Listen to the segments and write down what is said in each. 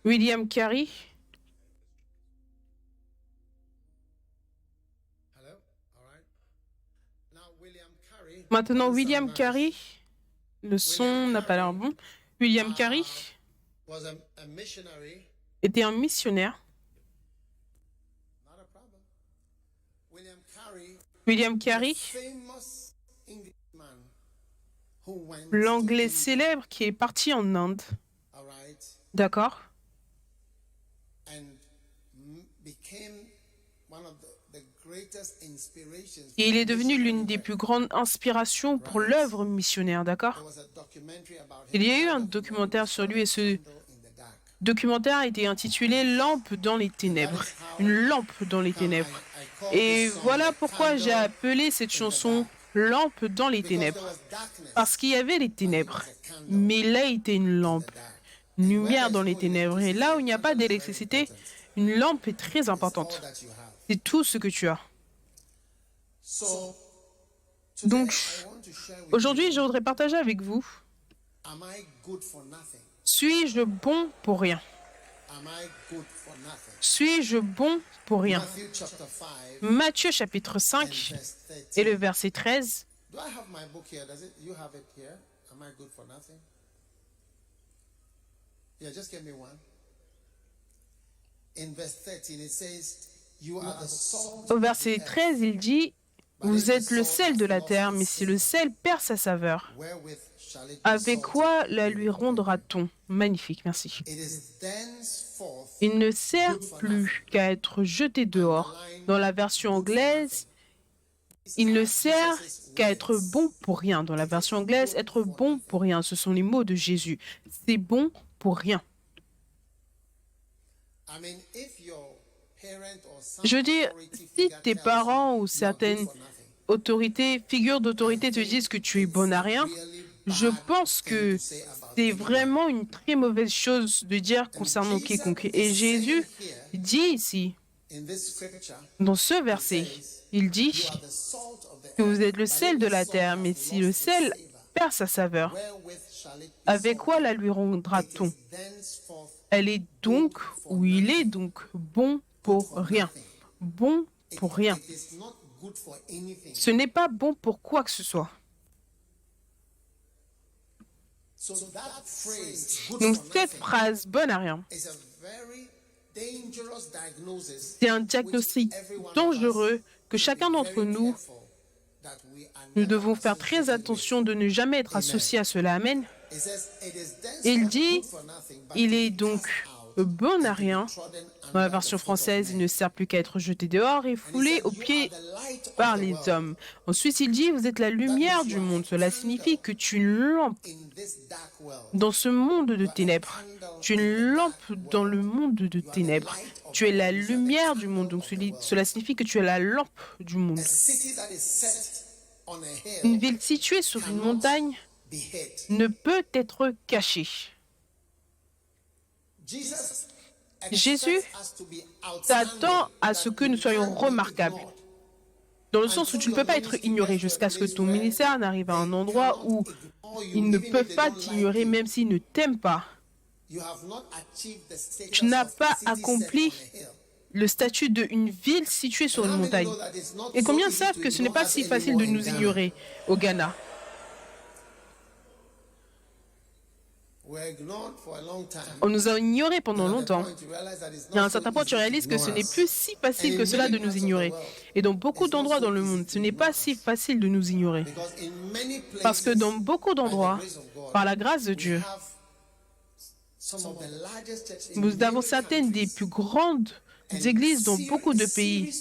William Carey. Maintenant, William Carey. Le son n'a pas l'air bon. William Carey était un missionnaire. William Carey, l'anglais célèbre qui est parti en Inde. D'accord? Et il est devenu l'une des plus grandes inspirations pour l'œuvre missionnaire, d'accord? Il y a eu un documentaire sur lui et ce documentaire a été intitulé « Lampe dans les ténèbres ». Une lampe dans les ténèbres. Et voilà pourquoi j'ai appelé cette chanson « Lampe dans les ténèbres ». Parce qu'il y avait les ténèbres, mais là était une lampe, une lumière dans les ténèbres. Et là où il n'y a pas d'électricité, une lampe est très importante. C'est tout ce que tu as. Donc, aujourd'hui, je voudrais partager avec vous, suis-je bon pour rien? Suis-je bon pour rien? Matthieu chapitre 5 et le verset 13. Au verset 13, il dit, « Vous êtes le sel de la terre, mais si le sel perd sa saveur, avec quoi la lui rendra-t-on » Magnifique, merci. Il ne sert plus qu'à être jeté dehors. Dans la version anglaise, il ne sert qu'à être bon pour rien. Dans la version anglaise, être bon pour rien, ce sont les mots de Jésus. C'est bon pour rien. Je veux dire, si tes parents ou certaines autorités, figures d'autorité te disent que tu es bon à rien, je pense que c'est vraiment une très mauvaise chose de dire concernant quiconque. Et Jésus dit ici, dans ce verset, il dit que vous êtes le sel de la terre, mais si le sel perd sa saveur, avec quoi la lui rendra-t-on? Elle est donc, ou il est donc bon pour rien. Bon pour rien. Ce n'est pas bon pour quoi que ce soit. Donc cette phrase, bonne à rien, c'est un diagnostic dangereux que chacun d'entre nous, nous devons faire très attention de ne jamais être associé à cela. Amen. Il dit, il est donc bon à rien. Dans la version française, il ne sert plus qu'à être jeté dehors et foulé aux pieds par les hommes. Ensuite, il dit, vous êtes la lumière du monde. Cela signifie que tu es une lampe dans ce monde de ténèbres. Tu es une lampe dans le monde de ténèbres. Tu es la lumière du monde. Donc, cela signifie que tu es la lampe du monde. Une ville située sur une montagne ne peut être cachée. Jésus s'attend à ce que nous soyons remarquables, dans le sens où tu ne peux pas être ignoré jusqu'à ce que ton ministère n'arrive à un endroit où ils ne peuvent pas t'ignorer même s'ils ne t'aiment pas. Tu n'as pas accompli le statut d'une ville située sur une montagne. Et combien savent que ce n'est pas si facile de nous ignorer au Ghana? On nous a ignorés pendant longtemps. Et à un certain point, tu réalises que ce n'est plus si facile que cela de nous ignorer. Et dans beaucoup d'endroits dans le monde, ce n'est pas si facile de nous ignorer. Parce que dans beaucoup d'endroits, par la grâce de Dieu, nous avons certaines des plus grandes églises dans beaucoup de pays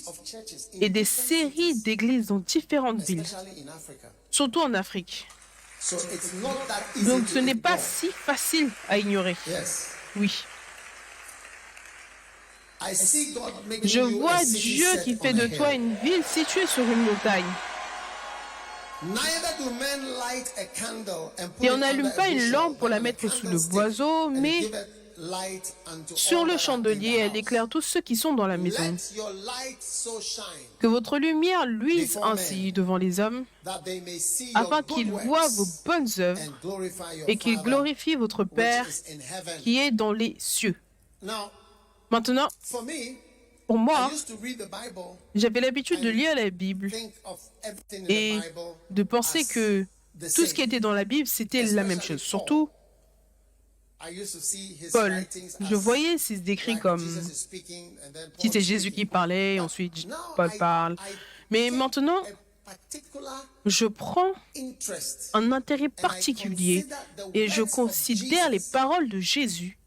et des séries d'églises dans différentes villes, surtout en Afrique. Donc ce n'est pas si facile à ignorer. Oui. Je vois Dieu qui fait de toi une ville située sur une montagne. Et on n'allume pas une lampe pour la mettre sous le boiseau, mais sur le chandelier, elle éclaire tous ceux qui sont dans la maison. Que votre lumière luise ainsi devant les hommes, afin qu'ils voient vos bonnes œuvres et qu'ils glorifient votre Père qui est dans les cieux. Maintenant, pour moi, j'avais l'habitude de lire la Bible et de penser que tout ce qui était dans la Bible, c'était la même chose. Surtout, Paul, je voyais ses écrits comme si c'est Jésus qui parlait, ensuite Paul parle. Mais maintenant, je prends un intérêt particulier et je considère les paroles de Jésus.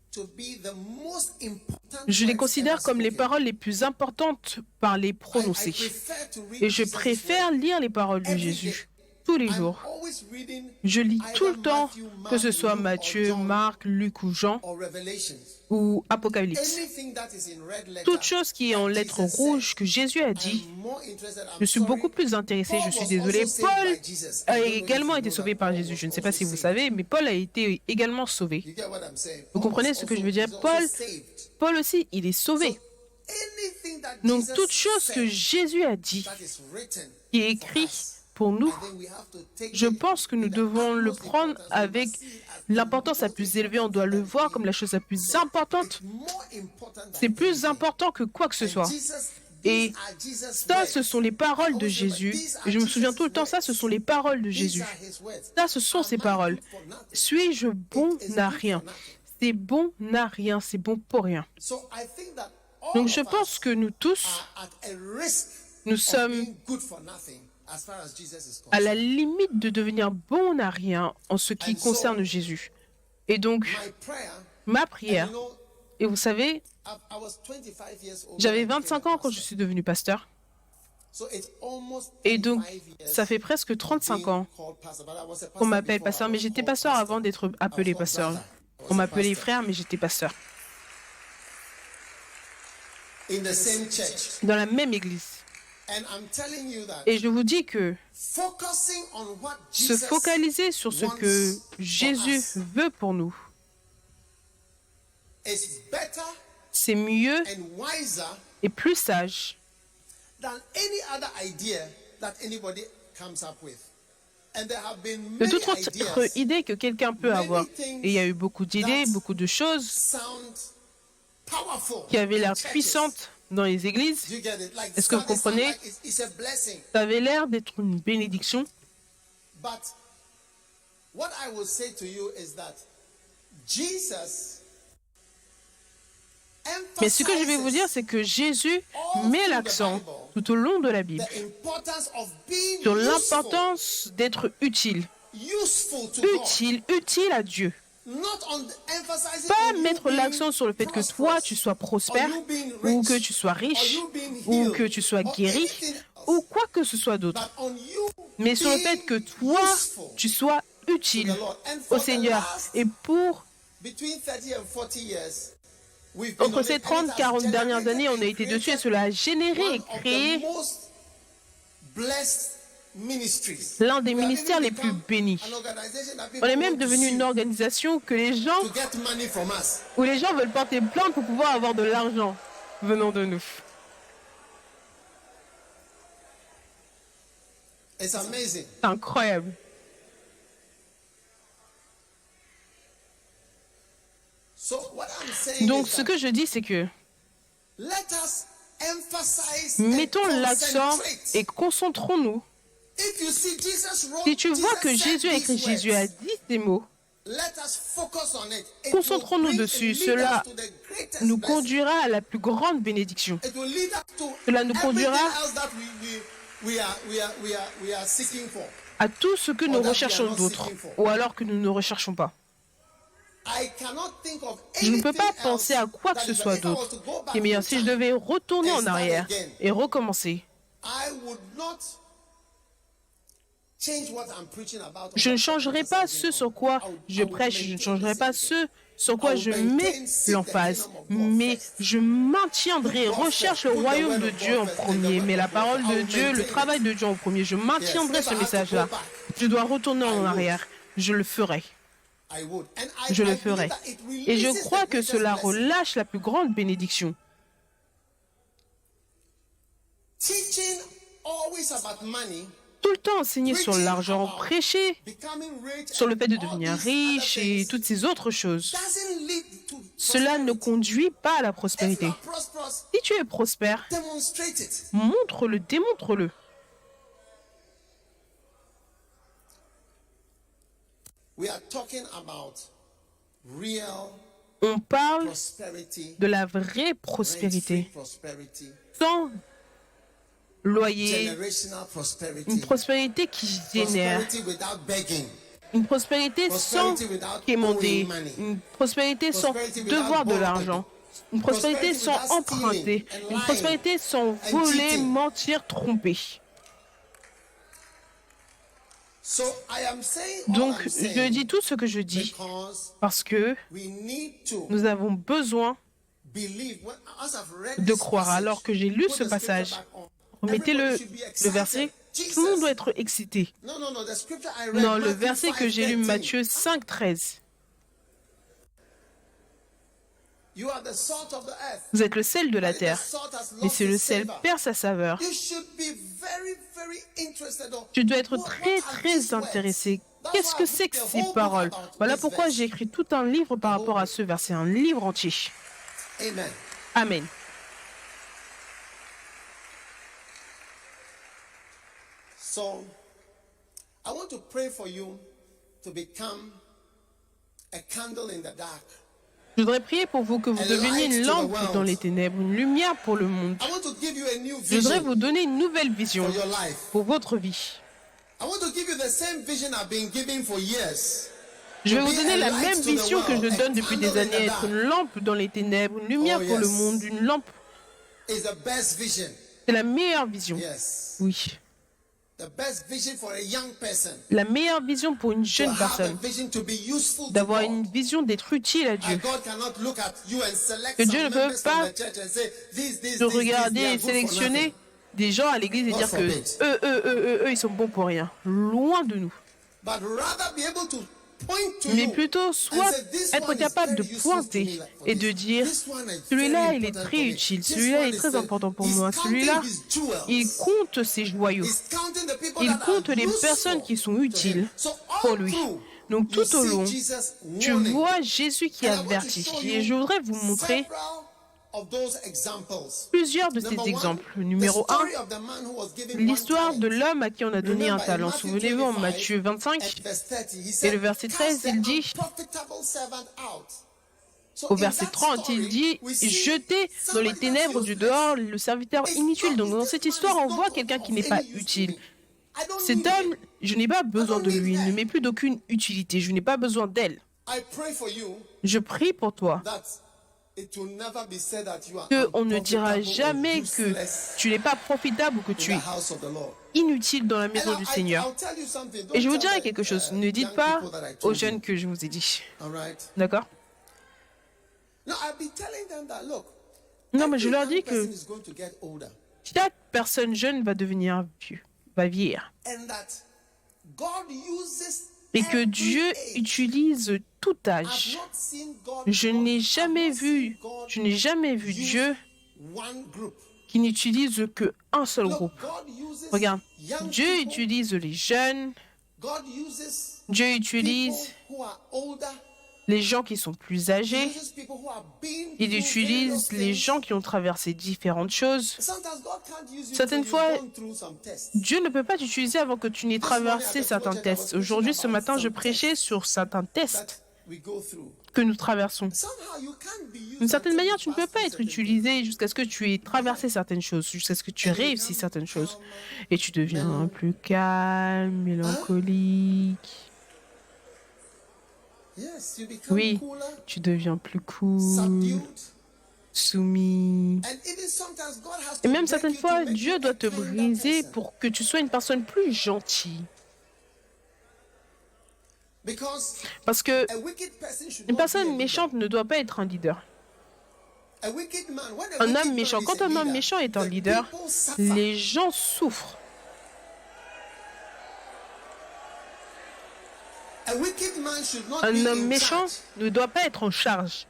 Je les considère comme les paroles les plus importantes par les prononcer. Et je préfère lire les paroles de Jésus tous les jours. Je lis tout le temps, que ce soit Matthieu, Marc, Luc ou Jean, ou Apocalypse. Toute chose qui est en lettres rouges que Jésus a dit, je suis beaucoup plus intéressé, je suis désolé. Paul a également été sauvé par Jésus. Je ne sais pas si vous savez, mais Paul a été également sauvé. Vous comprenez ce que je veux dire? Paul aussi, il est sauvé. Donc, toute chose que Jésus a dit, qui est écrit pour nous, je pense que nous devons le prendre avec l'importance la plus élevée. On doit le voir comme la chose la plus importante. C'est plus important que quoi que ce soit. Et ça, ce sont les paroles de Jésus. Et je me souviens tout le temps, ça, ce sont les paroles de Jésus. Ça, ce sont ses paroles. Suis-je bon à rien? C'est bon à rien, c'est bon pour rien. Donc je pense que nous tous, nous sommes à la limite de devenir bon à rien en ce qui concerne Jésus. Et donc, ma prière, et vous savez, j'avais 25 ans quand je suis devenu pasteur. Et donc, ça fait presque 35 ans qu'on m'appelle pasteur, mais j'étais pasteur avant d'être appelé pasteur. On m'appelait frère, mais j'étais pasteur. Dans la même église. Et je vous dis que se focaliser sur ce que Jésus veut pour nous, c'est mieux et plus sage de toute autre idée que quelqu'un peut avoir. Et il y a eu beaucoup d'idées, beaucoup de choses qui avaient l'air puissantes dans les églises. Est-ce que vous comprenez? Ça avait l'air d'être une bénédiction. Mais ce que je vais vous dire, c'est que Jésus met l'accent tout au long de la Bible sur l'importance d'être utile. Utile à Dieu. Pas mettre l'accent sur le fait que toi, tu sois prospère, ou que tu sois riche, ou que tu sois guéri, ou quoi que ce soit d'autre. Mais sur le fait que toi, tu sois utile au Seigneur. Et pour entre ces 30 et 40 dernières années, on a été dessus et cela a généré et créé l'un des ministères les plus bénis. On est même devenu une organisation que les gens, où les gens veulent porter plainte pour pouvoir avoir de l'argent venant de nous. C'est incroyable. Donc, ce que je dis, c'est que mettons l'accent et concentrons-nous. Si tu vois que Jésus a écrit, Jésus a dit ces mots, concentrons-nous dessus. Cela nous conduira à la plus grande bénédiction. Cela nous conduira à tout ce que nous recherchons d'autre, ou alors que nous ne recherchons pas. Je ne peux pas penser à quoi que ce soit d'autre. Et bien, si je devais retourner en arrière et recommencer, je ne changerai pas ce sur quoi je prêche, je ne changerai pas ce sur quoi je mets l'emphase, mais je maintiendrai, recherche le royaume de Dieu en premier, mais la parole de Dieu, le travail de Dieu en premier, je maintiendrai ce message-là. Je dois retourner en arrière, je le ferai. je le ferai. Et je crois que cela relâche la plus grande bénédiction. Tout le temps enseigner sur l'argent, prêcher sur le fait de devenir riche et toutes ces autres choses. Cela ne conduit pas à la prospérité. Si tu es prospère, montre-le, démontre-le. On parle de la vraie prospérité, sans loyer, une prospérité qui génère, une prospérité sans quémander, une prospérité sans devoir de l'argent, une prospérité sans emprunter, une prospérité sans voler, mentir, tromper. Donc, je dis tout ce que je dis parce que nous avons besoin de croire. Alors que j'ai lu ce passage, remettez le verset, tout le monde doit être excité. Non, le verset que j'ai lu, Matthieu 5, 13. Vous êtes le sel de la terre, et si le sel perd sa saveur, tu dois être très, très intéressé. Qu'est-ce que c'est que ces paroles? Voilà pourquoi j'ai écrit tout un livre par rapport à ce verset, un livre entier. Amen. So, I want to pray for you to become a candle in the dark. Je voudrais prier pour vous que vous deveniez une lampe dans les ténèbres, une lumière pour le monde. Je voudrais vous donner une nouvelle vision pour votre vie. Je vais vous donner la même vision que je donne depuis des années, être une lampe dans les ténèbres, une lumière pour le monde, une lampe. C'est la meilleure vision. Oui. La meilleure vision pour une jeune personne, d'avoir une vision d'être utile à Dieu. Que Dieu ne peut pas te regarder et sélectionner des gens à l'église et dire que eux, ils sont bons pour rien. Loin de nous. Mais plutôt, soit être capable de pointer et de dire, celui-là, il est très utile, celui-là, il est très important pour moi, celui-là, il compte ses joyaux, il compte les personnes qui sont utiles pour lui. Donc tout au long, tu vois Jésus qui avertit. Et je voudrais vous montrer plusieurs de ces exemples. Numéro 1, l'histoire de l'homme à qui on a donné un talent. Souvenez-vous en Matthieu 25 et le verset 13, il dit, au verset 30, il dit, jetez dans les ténèbres du dehors le serviteur inutile. Donc dans cette histoire, on voit quelqu'un qui n'est pas utile. Cet homme, je n'ai pas besoin de lui, il ne m'est plus d'aucune utilité, je n'ai pas besoin d'elle. Je prie pour toi. Qu'on ne dira jamais que tu n'es pas profitable ou que tu es inutile dans la maison du Seigneur. Et je vous dirai quelque chose, ne dites pas aux jeunes que je vous ai dit. D'accord? Non, mais je leur dis que chaque personne jeune va devenir vieux, va vieillir. Et que Dieu utilise tout âge. Je n'ai jamais vu Dieu qui n'utilise qu'un seul groupe. Regarde, Dieu utilise les jeunes, Dieu utilise les gens qui sont plus âgés, il utilise les gens qui ont traversé différentes choses. Certaines fois, Dieu ne peut pas t'utiliser avant que tu n'aies traversé certains tests. Aujourd'hui, ce matin, je prêchais sur certains tests que nous traversons. D'une certaine manière, tu ne peux pas être utilisé jusqu'à ce que tu aies traversé certaines choses, jusqu'à ce que tu aies réussi certaines choses. Et tu deviens plus calme, mélancolique. Oui, tu deviens plus cool, soumis. Et même certaines fois, Dieu doit te briser pour que tu sois une personne plus gentille. Parce que une personne méchante ne doit pas être un leader. Un homme méchant, quand un homme méchant est un leader, les gens souffrent. A wicked man should not Un be homme in méchant charge. ne doit pas être en charge.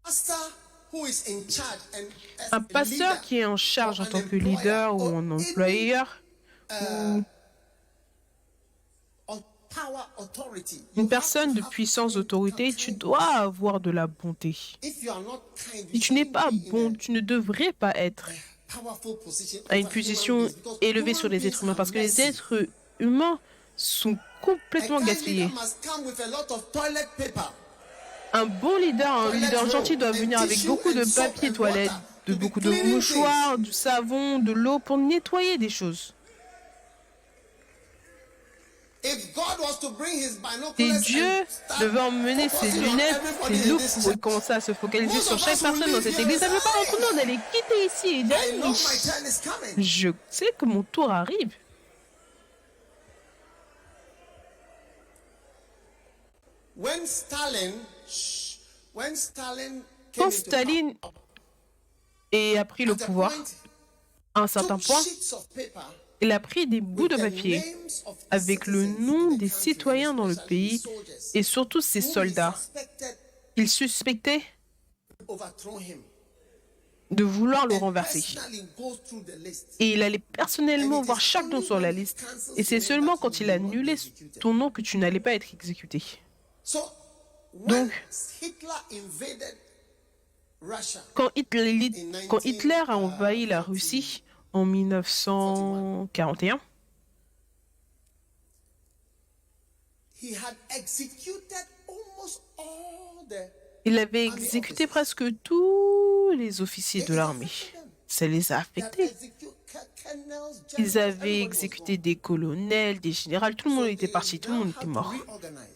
Pastor who is in charge and as Un a pasteur leader qui est en charge or en an tant que employer leader ou or un any, employeur or power authority, you une have personne to de have puissance d'autorité, tu dois avoir de la bonté. If you are not kind, Si you tu n'es shouldn't pas be in bon, tu ne devrais pas être a powerful position à une over human position beings because élevée human sur les beings êtres humains are parce que les messy. êtres humains sont A complètement kind gaspillés. leader must come with a lot of toilet paper. Un bon leader, un leader gentil doit venir avec beaucoup de papier toilette, de beaucoup de mouchoirs, du savon, de l'eau pour nettoyer des choses. If God was to bring his Si binoculars Dieu and start devait emmener ses focusing on lunettes, everybody ses in loupes this pour church, commencer à se focaliser sur chaque personne dans cette église, la plupart d'entre nous, on allait quitter ici et I dire, know my turn is coming. je sais que mon tour arrive. When Stalin came Quand into Staline a pris le at a pouvoir, point, à un certain took point, sheets of paper il a pris des bouts with de the papier names of the avec le citizens nom in the des country, citoyens dans le especially pays the soldiers, et surtout ses who he soldats. suspected Il suspectait overthrow him. de vouloir le And renverser. personally go through the list. Et il allait personnellement voir chaque nom sur la liste. Et c'est seulement quand il a annulé ton nom que tu n'allais pas être exécuté. So, when Donc, Hitler invaded Russia, quand Hitler a envahi la Russie en 1941, he had executed almost all the il avait exécuté presque tous les officiers de l'armée. Ça les a affectés. Ils avaient exécuté des colonels, des généraux, tout le monde était parti, tout le monde était mort.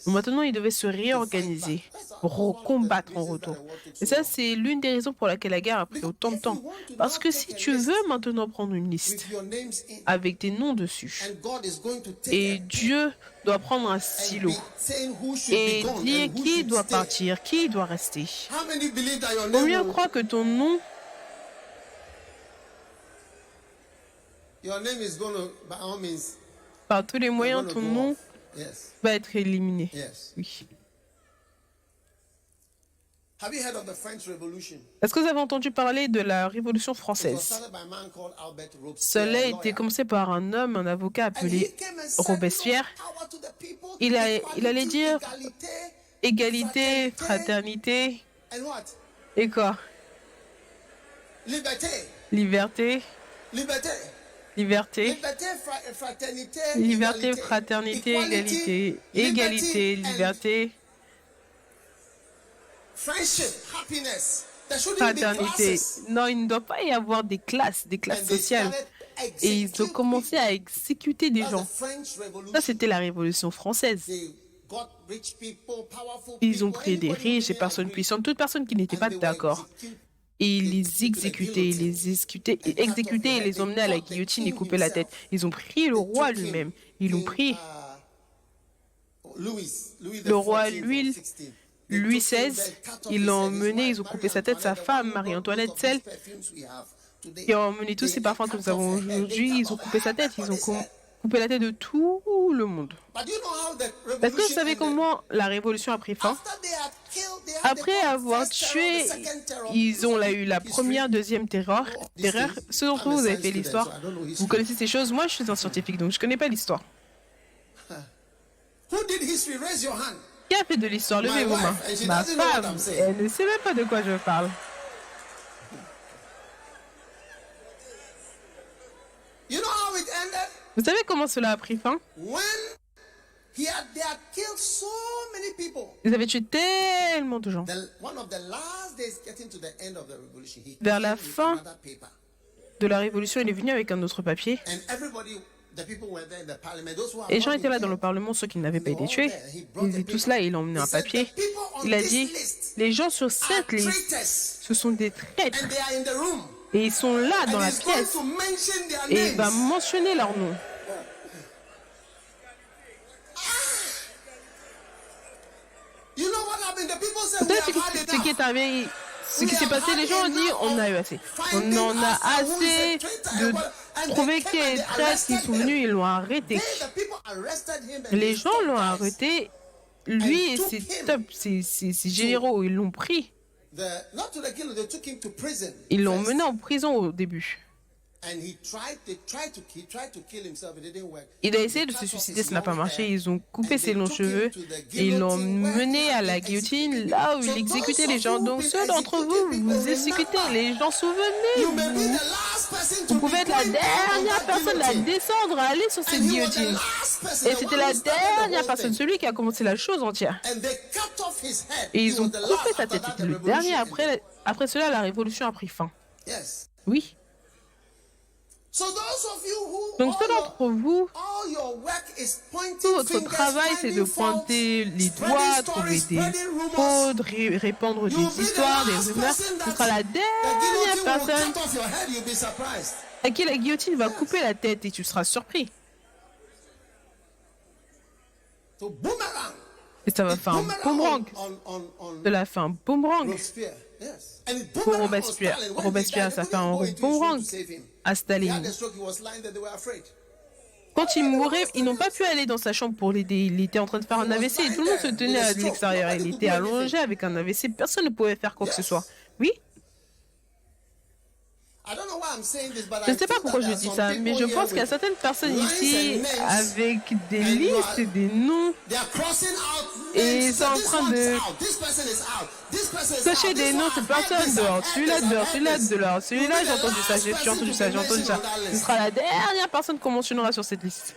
Maintenant, ils devaient se réorganiser pour combattre en retour. Et ça, c'est l'une des raisons pour laquelle la guerre a pris autant de temps. Parce que si tu veux maintenant prendre une liste avec des noms dessus, et Dieu doit prendre un stylo et dire qui doit partir, qui doit rester. Combien croient que ton nom Your name is going to, by all means, par tous les moyens, ton nom yes, va être éliminé. yes. Oui. Have you heard of the French Revolution? Est-ce que vous avez entendu parler de la Révolution It was française? started by a man called Albert Robespierre, Cela a a été lawyer. commencé par un homme, un avocat And appelé he came and said, Robespierre. "No power to the people, Il equality, allait dire égalité, égalité, fraternité, and what? et quoi? Liberté, Liberté, liberté, liberté, liberté, fraternité, liberté, égalité. fraternité, Equality, égalité, égalité, liberty, and liberté, friendship, happiness. There shouldn't be fraternité. classes. Non, il ne doit pas y avoir des classes And they sociales. started Et ils ont executing commencé à exécuter des That's gens. the French Revolution. Ça, c'était la Révolution française. They got rich people, powerful Ils ont people, pris des anybody who riches, des didn't personnes agree. puissantes, toute personne qui n'était And pas they were d'accord. executed. Et ils les exécutaient, ils les exécutaient et les emmenaient à la guillotine et coupaient la tête. Ils ont pris le roi lui-même. Ils l'ont pris. Le roi Louis XVI, ils l'ont emmené, ils ont coupé sa tête, sa femme, Marie-Antoinette, celle qui a emmené tous ces parfums que nous avons aujourd'hui, ils ont coupé sa tête, ils ont coupé la tête de tout le monde. Est-ce que vous savez comment la révolution a pris fin? Après avoir tué, ils ont eu la première, deuxième terreur. Ceux d'entre vous, vous avez fait l'histoire. Vous connaissez ces choses. Moi, je suis un scientifique, donc je ne connais pas l'histoire. Qui a fait de l'histoire? Levez vos mains. Ma femme, elle ne sait même pas de quoi je parle. Vous savez comment cela a pris fin? Ils avaient tué tellement de gens. Vers la fin de la révolution, il est venu avec un autre papier. Et les gens étaient là dans le Parlement, ceux qui n'avaient pas été tués. Ils étaient tous là et il a emmené un papier. Il a dit, les gens sur cette liste, ce sont des traîtres. Et ils sont là dans la pièce. Et il va mentionner leur nom. Vous savez ce qui est arrivé, ce qui s'est passé? Les gens ont dit, on a eu assez. On en a assez trouvé qu'il est traître, ils sont venus, ils l'ont arrêté. Les gens l'ont arrêté, lui et ses top, ses généraux, ils l'ont pris. Ils l'ont mené en prison au début. Il a essayé de se suicider, ça n'a pas marché. Ils ont coupé ses longs cheveux et ils l'ont mené à la guillotine, là où il exécutait les gens. Donc ceux d'entre vous, vous exécutez les gens, souvenez-vous. Vous pouvez être la dernière personne à descendre, à aller sur cette guillotine. Et c'était la dernière personne, celui qui a commencé la chose entière. Et ils ont coupé sa tête. C'était le dernier. Après cela, la révolution a pris fin. Oui. Donc ceux d'entre vous, tout votre travail, c'est de pointer les doigts, trouver des fraudes, répandre des histoires, des rumeurs. Ce sera la dernière personne à qui la guillotine va couper la tête et tu seras surpris. Et ça va faire un boomerang. Cela fait un boomerang. Pour Robespierre. Robespierre, ça fait un boomerang à Staline. Quand il mourait, ils n'ont pas pu aller dans sa chambre pour l'aider. Il était en train de faire un AVC et tout le monde se tenait à l'extérieur. Il était allongé avec un AVC. Personne ne pouvait faire quoi que ce soit. Oui? Je ne sais pas pourquoi je dis ça, mais je pense qu'il y a certaines personnes ici avec des listes et des noms et ils sont en train de cocher des noms, cette personne dehors, celui-là dehors, celui-là dehors, celui-là j'ai entendu ça, j'ai entendu ça, j'ai entendu ça. Ce sera la dernière personne qu'on mentionnera sur cette liste.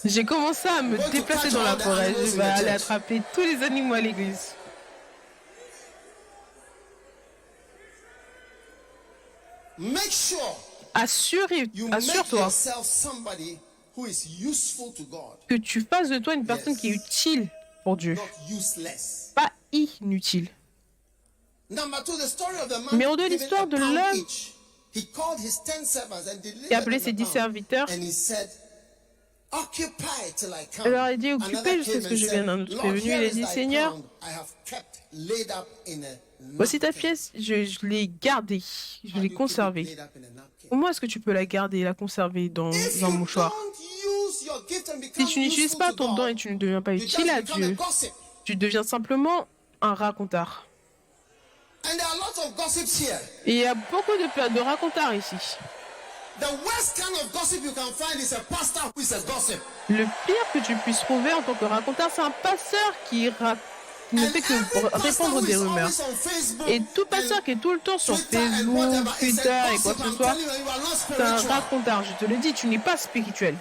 J'ai commencé à me déplacer dans la forêt. Je vais aller attraper tous les animaux à l'église. Assure-toi que tu fasses de toi une personne qui est utile pour Dieu, pas inutile. Numéro 2, l'histoire de l'homme qui a appelé ses 10 serviteurs. Il leur a dit, occupez jusqu'à ce que je vienne. Un autre est venu, il a dit, Seigneur, voici ta pièce, je l'ai gardée, je l'ai conservée. Comment est-ce que tu peux la garder et la conserver dans un mouchoir? Si tu n'utilises pas ton don et tu ne deviens pas utile à Dieu, tu deviens simplement un racontard. Et il y a beaucoup de racontards ici. Le pire que tu puisses trouver en tant que racontard, c'est un pasteur qui ne fait que répandre des rumeurs. Et tout pasteur qui est tout le temps sur Facebook, Twitter et quoi que ce soit, c'est un racontard. Je te le dis, tu n'es pas spirituel.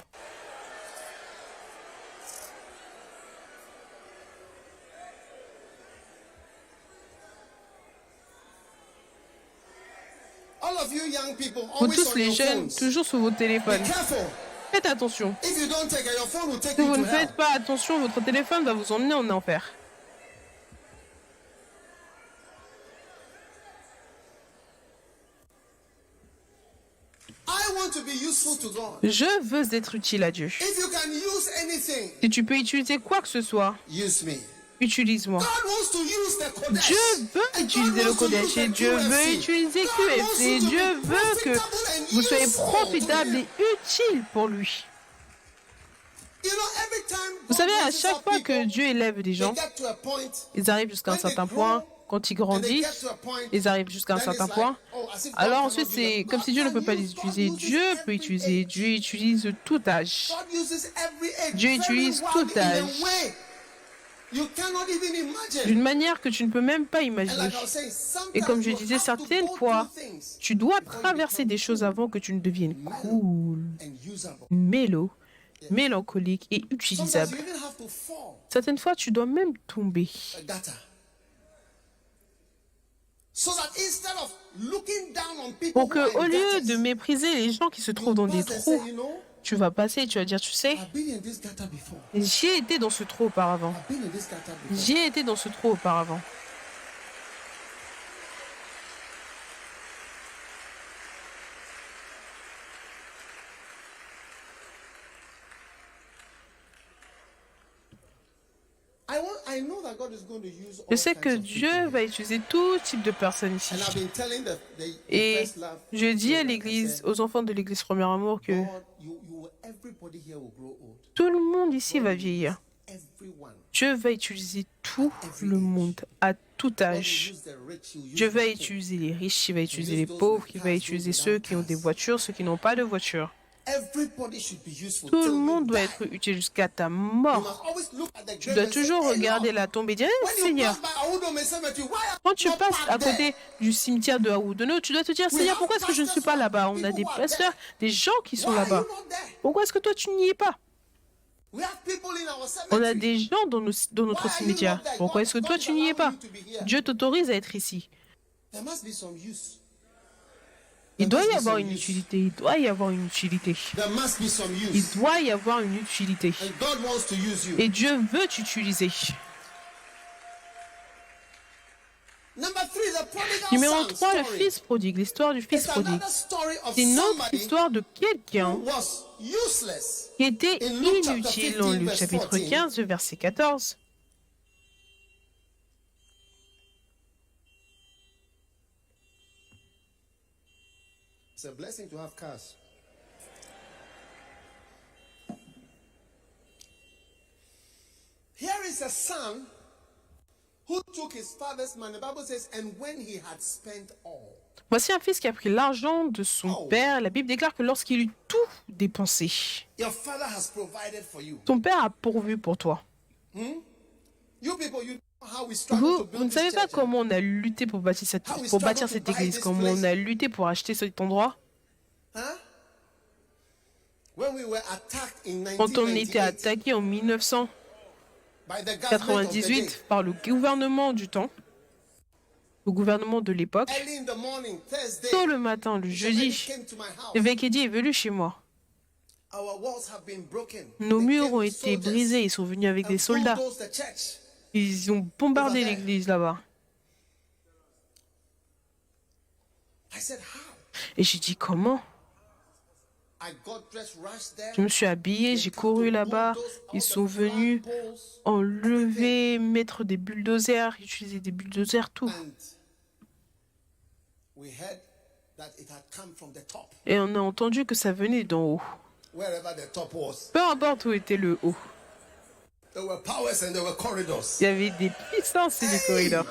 Vous tous les jeunes, toujours sur vos téléphones. Faites attention. Si vous ne faites pas attention, votre téléphone va vous emmener en enfer. Je veux être utile à Dieu. Si tu peux utiliser quoi que ce soit, utilise-moi. Dieu veut utiliser le Kodesh et Dieu veut utiliser QFC. Dieu veut que vous soyez profitable et utile pour lui. Vous savez, à chaque fois que Dieu élève des gens, ils arrivent jusqu'à un certain point. Quand ils grandissent, ils arrivent jusqu'à un certain point. Alors ensuite, c'est comme si Dieu ne peut pas les utiliser. Dieu peut utiliser. Dieu utilise tout âge. Dieu utilise tout âge. D'une manière que tu ne peux même pas imaginer. Et comme je disais, certaines fois, tu dois traverser des choses avant que tu ne deviennes cool, mélancolique et utilisable. Certaines fois, tu dois même tomber. Pour que, au lieu de mépriser les gens qui se trouvent dans des trous, tu vas passer et tu vas dire, tu sais, j'y ai été dans ce trou auparavant. J'y ai été dans ce trou auparavant. I know that God is going to use Je all sais que kinds of Dieu people. va utiliser tout type de personnes ici. And I've been telling the Et First Love je dis à children, I l'église, said, aux enfants de l'église Premier Amour que God, everybody here will grow old. tout le monde ici va vieillir. Everyone. Dieu va utiliser tout le monde à tout God will âge. use the rich, he will use Dieu the va poor. utiliser les riches, il va utiliser les those pauvres, with il va cars, utiliser those ceux without qui ont des cars. voitures, ceux qui n'ont pas de voiture. Everybody should be useful Tout le till you monde doit die. être utile jusqu'à ta You mort. must always look at the Tu grave dois and say, toujours hey, regarder Lord, la tombe et dire, when you Seigneur, pass by Awudome Cemetery, why are quand tu you passes not à there? côté du cimetière de Haoudono, tu dois te dire, Seigneur, pourquoi est-ce que je ne suis pas là-bas? On a des pasteurs, des gens qui sont Why are you là-bas. not there? Pourquoi est-ce que toi, tu n'y es pas? We have people in our On a cemetery. des gens dans, dans notre Why are you cimetière. not there? Pourquoi est-ce que God toi, is tu n'y es allowing pas? you to be here. Dieu t'autorise à être ici. There must be some use. Il There doit must y be avoir some une use. utilité. Il doit y avoir une utilité. There must be some Il use. doit y avoir une utilité. And God wants to use you. Et Dieu veut t'utiliser. Number 3, the prodigal Numéro son 3, le story. fils prodigue. L'histoire du fils It's prodigue. another story of C'est une autre somebody histoire de quelqu'un who was useless. qui était In Luke chapter inutile 15, en Luc verse chapitre 14. 15, verset 14. It's a blessing to have cars. Here is a son who took his father's money. The Bible says, and when he had spent all. Voici un fils qui a pris l'argent de son Oh. père. La Bible déclare que lorsqu'il eut tout dépensé, Your father has provided for you. ton père a pourvu pour toi. You people, you know how we struggle to Vous build ne this savez pas church. comment on a lutté pour bâtir cette, église, comment on a lutté pour acheter cet endroit. Huh? When we were attacked in Quand on était 1998 attaqué en by the government of the day, 1998 par le gouvernement du temps, le gouvernement de l'époque, early in the morning, Thursday, tôt le matin, le somebody jeudi, came to my house. Evekedi est venu chez moi. Our walls have been broken. Nos They murs came ont with été soldiers brisés, ils sont venus avec des and soldats. bulldozed the church. Ils ont bombardé l'église là-bas. I said, how? Et j'ai dit comment? I got dressed, rushed there. Je me suis habillée, j'ai couru là-bas. Ils sont venus enlever, mettre des bulldozers, utiliser des bulldozers, tout. And we heard that it had come from the top, Et on a entendu que ça venait d'en haut. wherever the top was. Peu importe où était le haut. There were powers and there were corridors. Il y avait des puissances et des corridors.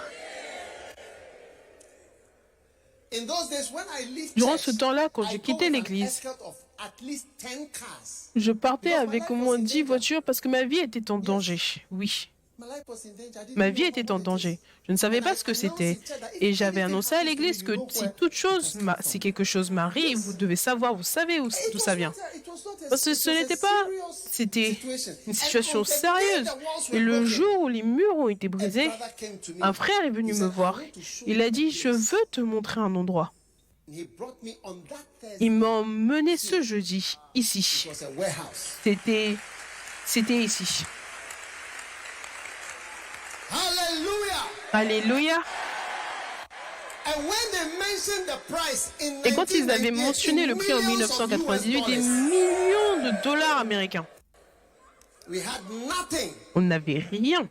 In those days, when I left Durant church, ce temps-là, quand I j'ai go quitté with an l'église, escort of at least 10 cars. je partais avec au moins 10 voitures parce que ma vie était en danger. Oui, My life was in danger. I didn't ma know vie what était en it is. danger. Je ne savais pas ce que c'était. Et j'avais annoncé à l'église que si toute chose, si quelque chose m'arrive, vous devez savoir, vous savez d'où ça vient. Parce que ce n'était pas, c'était une situation sérieuse. Et le jour où les murs ont été brisés, un frère est venu me voir. Il a dit, je veux te montrer un endroit. Il m'a emmené ce jeudi, ici. C'était ici. Alléluia. Et quand ils avaient mentionné le prix en 1998, des millions de dollars américains, on n'avait rien.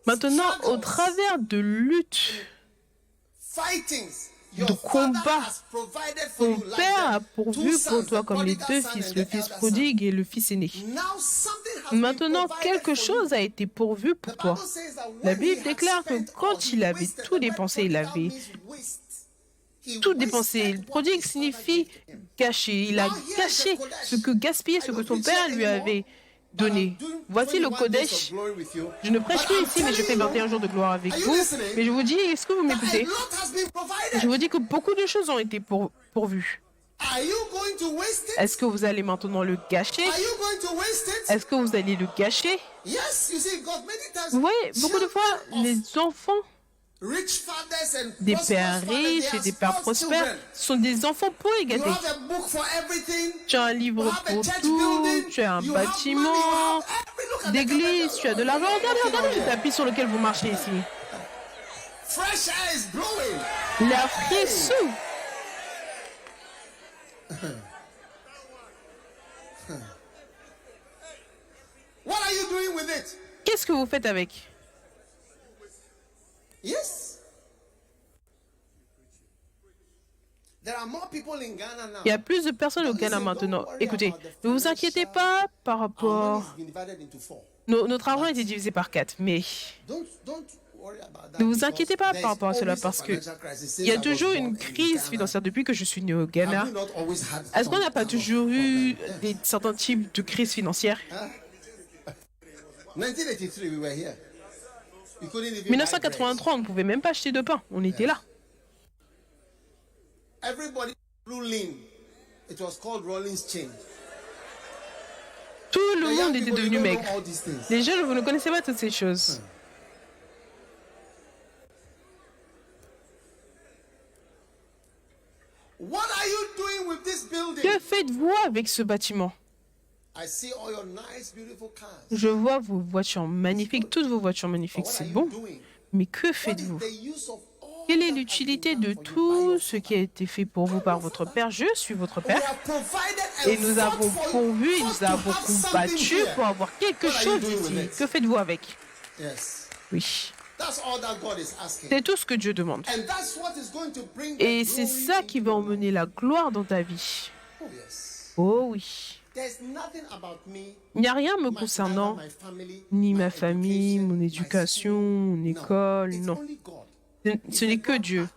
Maintenant, au travers de luttes, de combats, ton père a pourvu pour toi comme les deux fils, le fils prodigue et le fils aîné. Maintenant, quelque chose a été pourvu pour toi. La Bible déclare que quand il avait tout dépensé, il avait tout dépensé. Le prodigue signifie gâcher. Il a gâché gaspillé ce que son père lui avait donné. Voici le Kodesh. Je ne prêche plus ici, mais je fais 21 jours de gloire avec vous. Mais je vous dis, est-ce que vous m'écoutez? Je vous dis que beaucoup de choses ont été pourvues. Est-ce que vous allez maintenant le gâcher? Est-ce que vous allez le gâcher? Vous voyez, beaucoup de fois, les enfants des pères riches et des pères prospères sont des enfants pour et gâtés. Tu as un livre pour tout, tu as un bâtiment d'église, tu as de l'argent. Regardez le tapis sur lequel vous marchez ici. L'air frais souffle. with it? Qu'est-ce que vous faites avec? Yes. There are more people in Ghana now. Il y a plus de personnes au Ghana maintenant. Écoutez, ne vous inquiétez pas par Our money rapport... has been divided into 4. Notre argent a été divisé par 4, mais Don't worry about that. ne vous because inquiétez pas there's par rapport à cela always a parce que financial crisis. il y a Since I was toujours born une in crise Ghana, financière depuis que je suis né au have Ghana. you not always had Est-ce qu'on n'a pas some kind toujours of eu problem? certains types de crises financières? 1983, we were here. We couldn't even buy bread. 1983, on ne pouvait même pas acheter de pain. On était là. Everybody flew lean. It was called Rollins chain. Tout le The monde young était people, they devenu don't maigre. know all these things. Les jeunes, vous ne connaissez pas toutes ces choses. What are you doing with this building? Que faites-vous avec ce bâtiment? I see all your nice, beautiful cars. Je vois vos voitures magnifiques, toutes vos voitures But magnifiques, what are c'est you bon. doing? Mais que What is faites-vous? the use of all Quelle est that has l'utilité been de done for you by tout your ce qui a été fait pour vous par votre Père? Je suis votre We Père. have provided and Et nous avons fought for pourvu, you et just nous to avons have something combattu here. pour avoir quelque What are you chose doing ici. with it? Que faites-vous avec? Yes. Oui. That's all that God is asking. C'est tout ce que Dieu demande. And that's what is going to bring the Et c'est glory ça qui into va your life. emmener la gloire dans ta vie. Oh yes. Oh oui. There's nothing about me, Il n'y a rien me my, concernant, neither my family, ni my ma famille, education, mon my éducation, school. mon No. école, It's non. only God. Ce n'est que Dieu.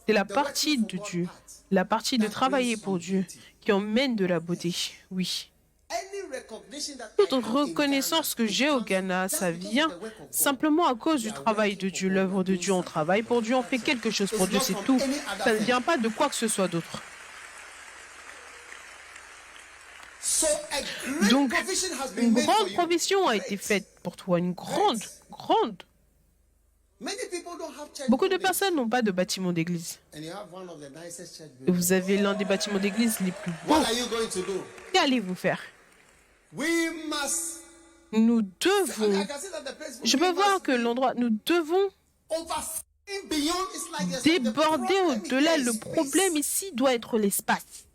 C'est la partie de Dieu, la partie de travailler pour Dieu qui emmène de la beauté. Oui. Any recognition that Toute I have in reconnaissance que Ghana, j'ai au Ghana, ça vient simplement à cause du travail de Dieu, l'œuvre de Dieu. On travaille pour Dieu, on fait quelque chose pour Dieu, c'est tout. Ça ne vient pas de quoi que ce soit d'autre. So a great Donc, provision has been une made for grande you. provision a été faite pour toi, une grande. Many people don't have church Beaucoup de buildings, personnes n'ont pas de bâtiment d'église. and you have one of the nicest church Et buildings. vous avez l'un des bâtiments d'église les plus beaux. What are you going to do? Qu'allez-vous faire? We must. Nous I devons. can see that the place. Je we peux voir must que l'endroit, nous devons overflowing beyond. It's like there's déborder the problem au-delà. here is Le space. problème ici doit être l'espace.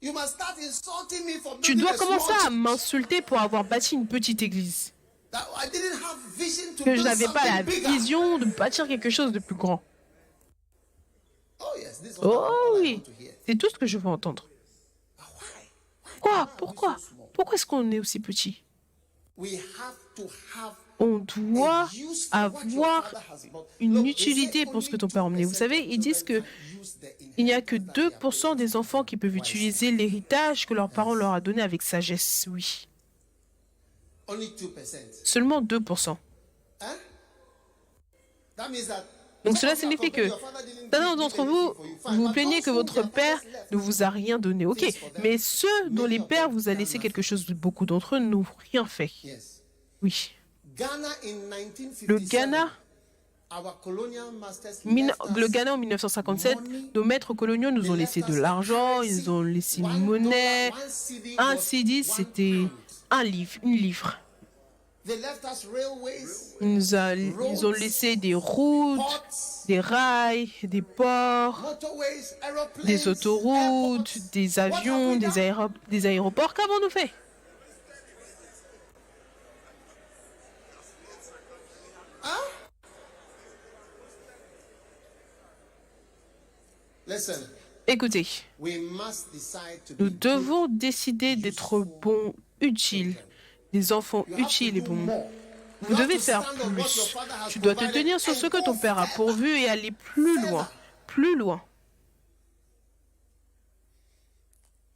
You must start insulting me for Tu building dois a small commencer à church m'insulter pour avoir bâti une petite église. that I didn't have vision to Que je build n'avais pas la something bigger. vision de bâtir quelque chose de plus grand. Oh yes, this is Oh all I oui, want to hear. c'est tout ce que je veux entendre. But why? Quoi? Pourquoi? Pourquoi est-ce qu'on est aussi petit? We have to have On doit a use for what your avoir father has brought. une Look, they utilité say pour ce que only ton père a emmené. Vous 2% savez, of ils disent que children can use the il n'y a que inheritance that their 2% des enfants qui peuvent utiliser l'héritage que leurs parents leur a donné avec sagesse. Oui. Only 2%. Seulement 2%. Huh? That means that Donc some cela of you are signifie que complaining your father didn't certains give d'entre anything vous, for you. vous Fine, vous but plaignez those que who votre their père fathers left, ne vous a rien donné. Ok, mais ceux dont les pères vous a laissé quelque chose, beaucoup d'entre eux n'ont rien fait. yes. Oui. Ghana in 1957. Le Ghana, Our colonial masters mine- left us le Ghana en 1957, nos maîtres coloniaux nous ont laissé de l'argent, ils nous ont laissé une monnaie. $1 CD Un was CD, 1 c'était pound. un livre, une livre. They left us railways, Ils ont laissé des routes, ports, des rails, des ports, motorways, aeroplanes, des autoroutes, airports. des What avions, have we done? des aéroports. Qu'avons-nous fait? Huh? Listen, Écoutez, we must decide to nous be good. devons décider d'être bons, utiles, des enfants You have to utiles et do bons. more. Vous You have devez to faire stand on what your plus. father has Tu dois te provided tenir sur and ce que go ton père a further. pourvu et aller plus loin. Plus loin.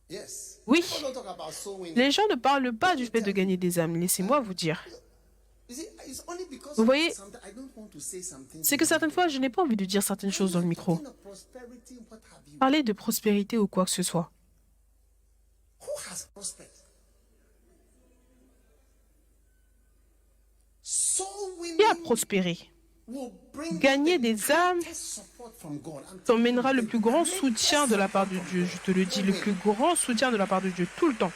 Yes. Oui. People don't talk about sowing. Les gens ne parlent pas du fait de gagner des âmes. Laissez-moi vous dire. You see, it's only because Vous voyez, something- I don't want to say something c'est que certaines fois, je n'ai pas envie de dire certaines choses dans le micro. Talking of prosperity, what have you? Parler de prospérité ou quoi que ce soit. Who has prospered? Soul Qui a winning prospéré will bring Gagner the des âmes greatest support from God. I'm telling t'emmènera you, le the plus grand greatest soutien de la part de Dieu. Je te le dis, le plus grand soutien de la part de Dieu, tout le temps.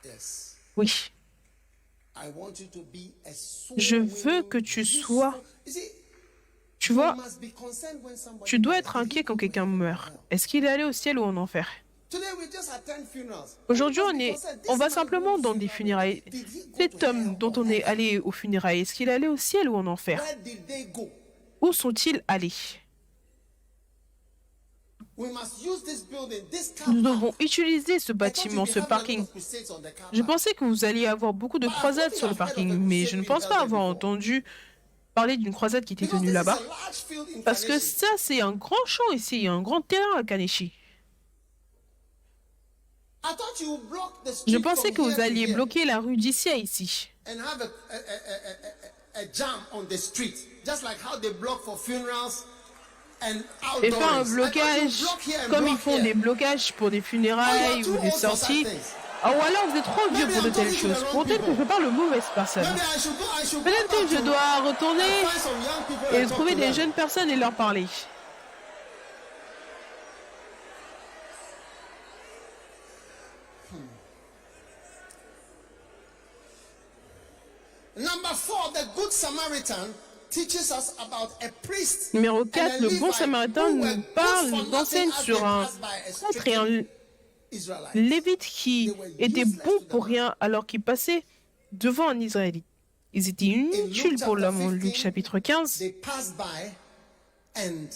Yes. Oui. I want you to be a soul Je veux winning, que tu useful- sois- You see, Tu You vois, must be concerned when somebody tu dois dies. être Did he inquiet quand go quelqu'un to meurt. hell? Est-ce qu'il est allé au ciel ou en enfer? Today we just attend funerals. And you Aujourd'hui, must be concerned. on This va man simplement whose dans des funeral we funérailles. did, did he go Cet to homme hell dont or on est heaven? allé aux funérailles, est-ce qu'il est allé au ciel ou en enfer? Where did they go? Où sont-ils allés? We must use this building, this car Nous park. devons utiliser ce I thought bâtiment, you'd be ce having a lot parking. of crusades on the car Je park. pensais que vous alliez avoir beaucoup de But I don't croisades think sur le I've heard of parking, a mais crusade je ne being pense held pas there avoir before. entendu parler d'une croisade qui était Because tenue this is là-bas. a large field in Parce que Kaneshie. ça, c'est un grand champ ici, il y a un grand terrain à Kaneshie. I thought you would block the Je street pensais que from vous here to alliez here bloquer la rue d'ici à ici. and have a jam on the street, just like how they block for funerals and Et faire un outdoors. blocage comme ils font des blocages pour des funérailles ou des sorties. Ah, ou alors vous êtes trop vieux pour de telles choses. Peut-être que je parle aux mauvaises personnes. Peut-être que je dois retourner et trouver des jeunes personnes et leur parler. Number 4, the Good Samaritan teaches us about a priest Numéro and 4, a le bon Levite samaritain who were nous good parle, for nous nothing enseigne as sur they un passed by a prêtre et un stricken Israelite. lévite qui était bon pour rien alors qu'il passait devant un Israélite. Ils étaient inutiles pour l'homme en Luc chapitre 15. They passed by and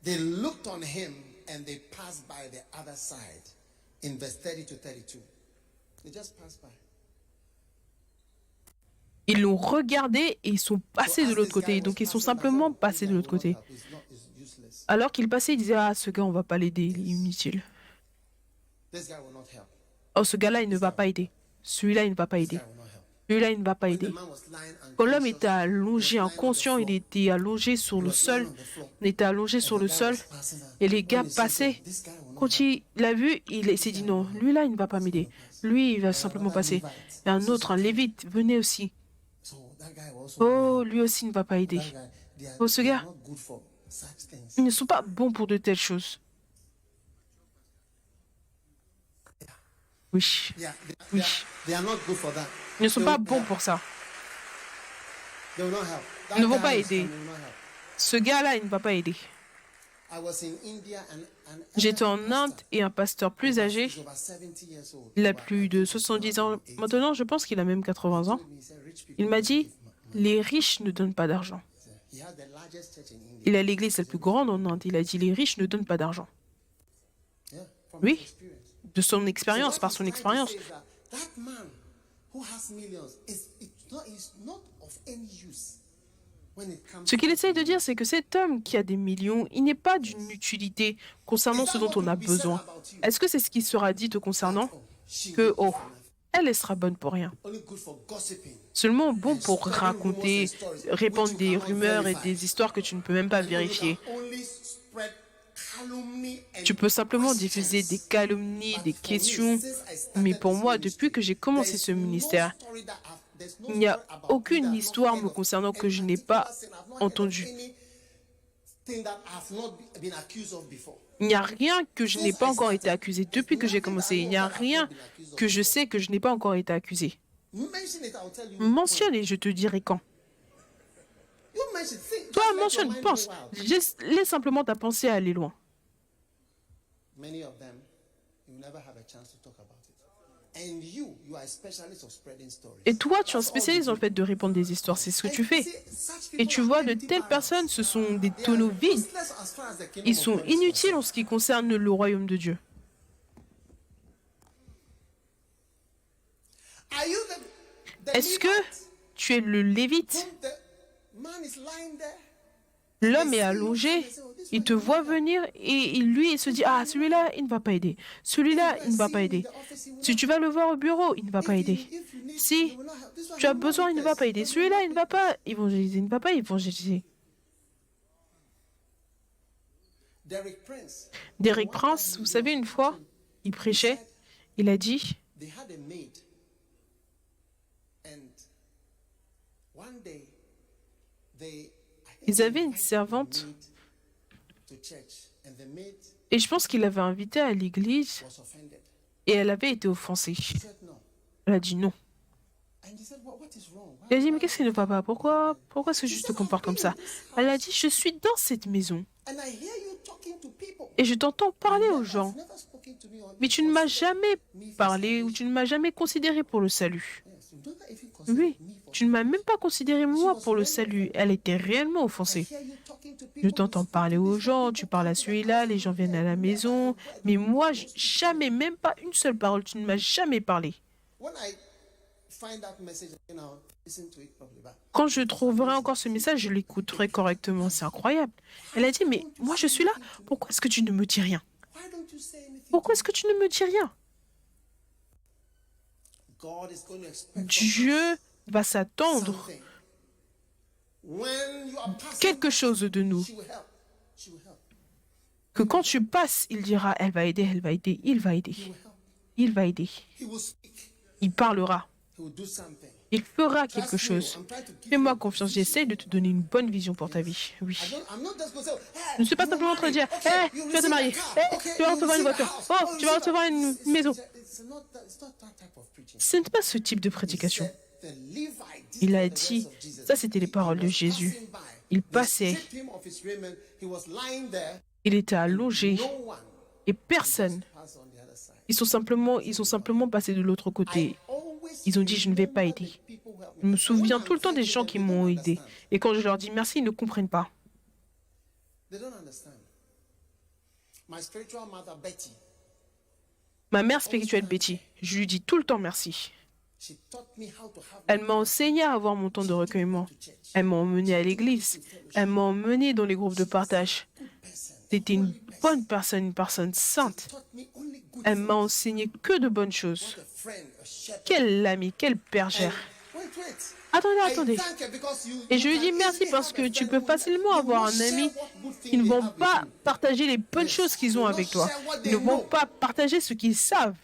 they looked on him and they passed by the other side in verse 30 to 32. They just passed by. Ils l'ont regardé et ils sont passés de l'autre côté. Donc ils sont simplement passés de l'autre côté. Alors qu'ils passaient, ils disaient: ah, ce gars, on va pas l'aider, il est inutile. This guy will not help. Oh, ce gars-là, il ne va pas aider. Celui-là, il ne va pas This aider. guy will not help. Celui-là, il ne va pas The aider. man was lying Quand l'homme unconscious. était allongé, inconscient, il était allongé sur le sol. Il était allongé sur le sol. Et les gars passaient. Quand il l'a vu, il s'est dit: non, lui-là, il ne va pas m'aider. Lui, il va simplement passer. Et un autre, un lévite, venait aussi. So that guy will also Oh, lui aussi ne va pas aider. that guy, they are, Oh, ce they gars, are not good for such things. ils ne sont pas bons pour de telles choses. Oui, Yeah, oui. they are not good for that. Ils ne sont pas bons pour ça. They will not help. That Ils ne vont guy pas is aider. coming, will not help. Ce gars-là, il ne va pas aider. I was in India and J'étais en Inde et un pasteur plus âgé, he's over 70 years old. il a plus de 70 ans. Maintenant, je pense qu'il a même 80 ans. He said rich people Il m'a dit: les riches ne donnent pas d'argent. he had the largest church in India. Il a l'église la plus grande en Inde. Il a dit: les riches ne donnent pas d'argent. Yeah, from Oui. his experience. De son expérience, What par he's son trying to expérience. say is that man who has millions is not of any use when it comes Ce qu'il essaye de dire, c'est que cet homme qui a des millions, il n'est pas d'une utilité concernant ce dont on a besoin. Est-ce que c'est ce qui sera dit te concernant? Que, oh, elle sera bonne pour rien. only good for gossiping. Seulement bon pour raconter, répandre des rumeurs et des histoires que tu ne peux même pas vérifier. Only spread calumny and Tu peux simplement diffuser des calomnies, des questions. Mais pour moi, depuis que j'ai commencé ce ministère, il n'y a aucune histoire me concernant que je n'ai pas entendue. Il n'y a rien que je n'ai pas encore été accusé depuis que j'ai commencé. Il n'y a rien que je sais que je n'ai pas encore été accusé. Mentionne et je te dirai quand. Toi, mentionne, pense. Laisse simplement ta pensée aller loin. Many of them, you never have a chance to talk about it. And you are a specialist of spreading stories. Et toi, tu es un spécialiste dans le fait de répondre des histoires. C'est ce que tu fais. Et tu vois, de telles personnes, ce sont des tonneaux vides. Ils sont inutiles en ce qui concerne le royaume de Dieu. Est-ce que tu es le Lévite? L'homme est allongé, il te voit venir et lui, il se dit: ah, celui-là, il ne va pas aider. Celui-là, il ne va pas aider. Si tu vas le voir au bureau, il ne va pas aider. Si tu as besoin, il ne va pas aider. Celui-là, il ne va pas évangéliser. Il ne va pas évangéliser. Derek Prince, vous savez, une fois, il prêchait, il a dit: ils avaient une servante et je pense qu'il l'avait invitée à l'église et elle avait été offensée. Elle a dit non. And he said, what is wrong? Il a dit, mais qu'est-ce qui ne va pas? Pourquoi est-ce que je te comporte comme ça? Elle a dit, je suis dans cette maison And I hear you talking to people. et je t'entends parler aux You've gens, never spoken to me or mais tu ne m'as jamais parlé ou tu ne m'as jamais considéré pour le salut. Yes, you don't even consider Oui, me for tu ne m'as même pas considéré moi pour le salut. Elle était réellement I offensée. hear you talking to Je people. t'entends parler aux gens, tu parles à celui-là, les gens viennent à la maison, mais moi, jamais, même pas une seule parole, tu ne m'as jamais parlé. When I find that message again, I'll listen to it properly. But Quand je trouverai encore ce message, je l'écouterai correctement. C'est incroyable. Elle a dit, mais moi, je suis là. Pourquoi est-ce que tu ne me dis rien? why don't you say anything? Pourquoi est-ce que tu ne me dis rien? God is going to expect Dieu va s'attendre something. When you are passing, quelque chose de nous. she will help. She will help. Que quand tu passes, il dira, elle va aider, elle va aider, il va aider. He will help. Il va aider. He will speak. Il parlera. He will do something. Il fera quelque Trust me, chose. I'm trying to give Fais-moi you- confiance, j'essaie de te donner une bonne vision pour ta vie. Oui. I'm not just going to say, hey, Je ne suis pas you simplement en train de dire, married. hé, Okay, you tu vas te receive a marier, car. hé, Okay, tu vas you recevoir une receive a voiture, house. oh, Oh, tu you vas receive a- recevoir une It's maison. not that type of preaching. Ce n'est pas ce type de prédication. He said, the Levite, these Il are a the dit, words of Jesus. ça c'était les paroles de He was Jésus. passing by. Il They passait, stripped him of his raiment. He was lying there. il était allongé No one et personne. passed on the other side. Ils ont simplement passé de l'autre côté. Always Ils ont dit, je ne vais pas remember aider. the people who helped Je me. me souviens When tout le temps I'm des thanking gens them, qui they m'ont don't aidé. understand. Et quand je leur dis merci, ils ne comprennent pas. They don't understand. My spiritual mother, Betty, Ma mère spirituelle, Betty, je lui dis tout le temps merci. she taught me how to have Elle m'a enseigné à avoir mon temps de recueillement. Elle m'a emmené à l'église. Elle m'a emmené dans les groupes de partage. person. C'était une bonne personne, une personne sainte. Taught me only good Elle m'a enseigné que de bonnes choses. a friend, a shepherd. Quel ami, quelle bergère. Wait. Attendez. I thank her because you Et je lui can dis merci easily parce have que a tu friend peux who facilement they avoir won't un ami share what good thing qui ne they vont have with pas you. partager les bonnes choses qu'ils ont avec toi. Ils ne vont pas partager ce qu'ils savent.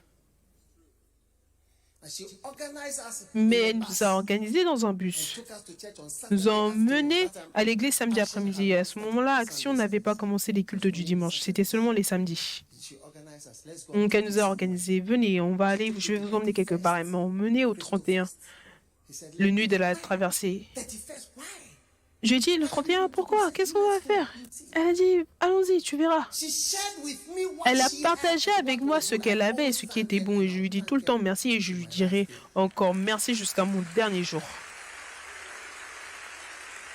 And she organized us Mais in elle a nous bus a organisés dans un bus. and took us to church on Saturday Nous a afternoon. emmenés That time, à l'église samedi après-midi. Et à ce moment-là, Action n'avait pas commencé les cultes du dimanche. C'était seulement les samedis. she organized us. Let's go. Donc elle nous a organisés. Venez, on va aller, je vais vous emmener quelque part. Elle m'a emmené au 31, He said, le nuit de la traversée. 31st, why? Je lui ai dit, le 31, pourquoi? Qu'est-ce qu'on va faire? Elle a dit, allons-y, tu verras. She shared with me what Elle a she partagé had, avec what moi was ce good. qu'elle I avait et always ce qui était thank bon. her. Et je lui dis tout le temps merci et je lui dirai encore merci jusqu'à mon dernier jour.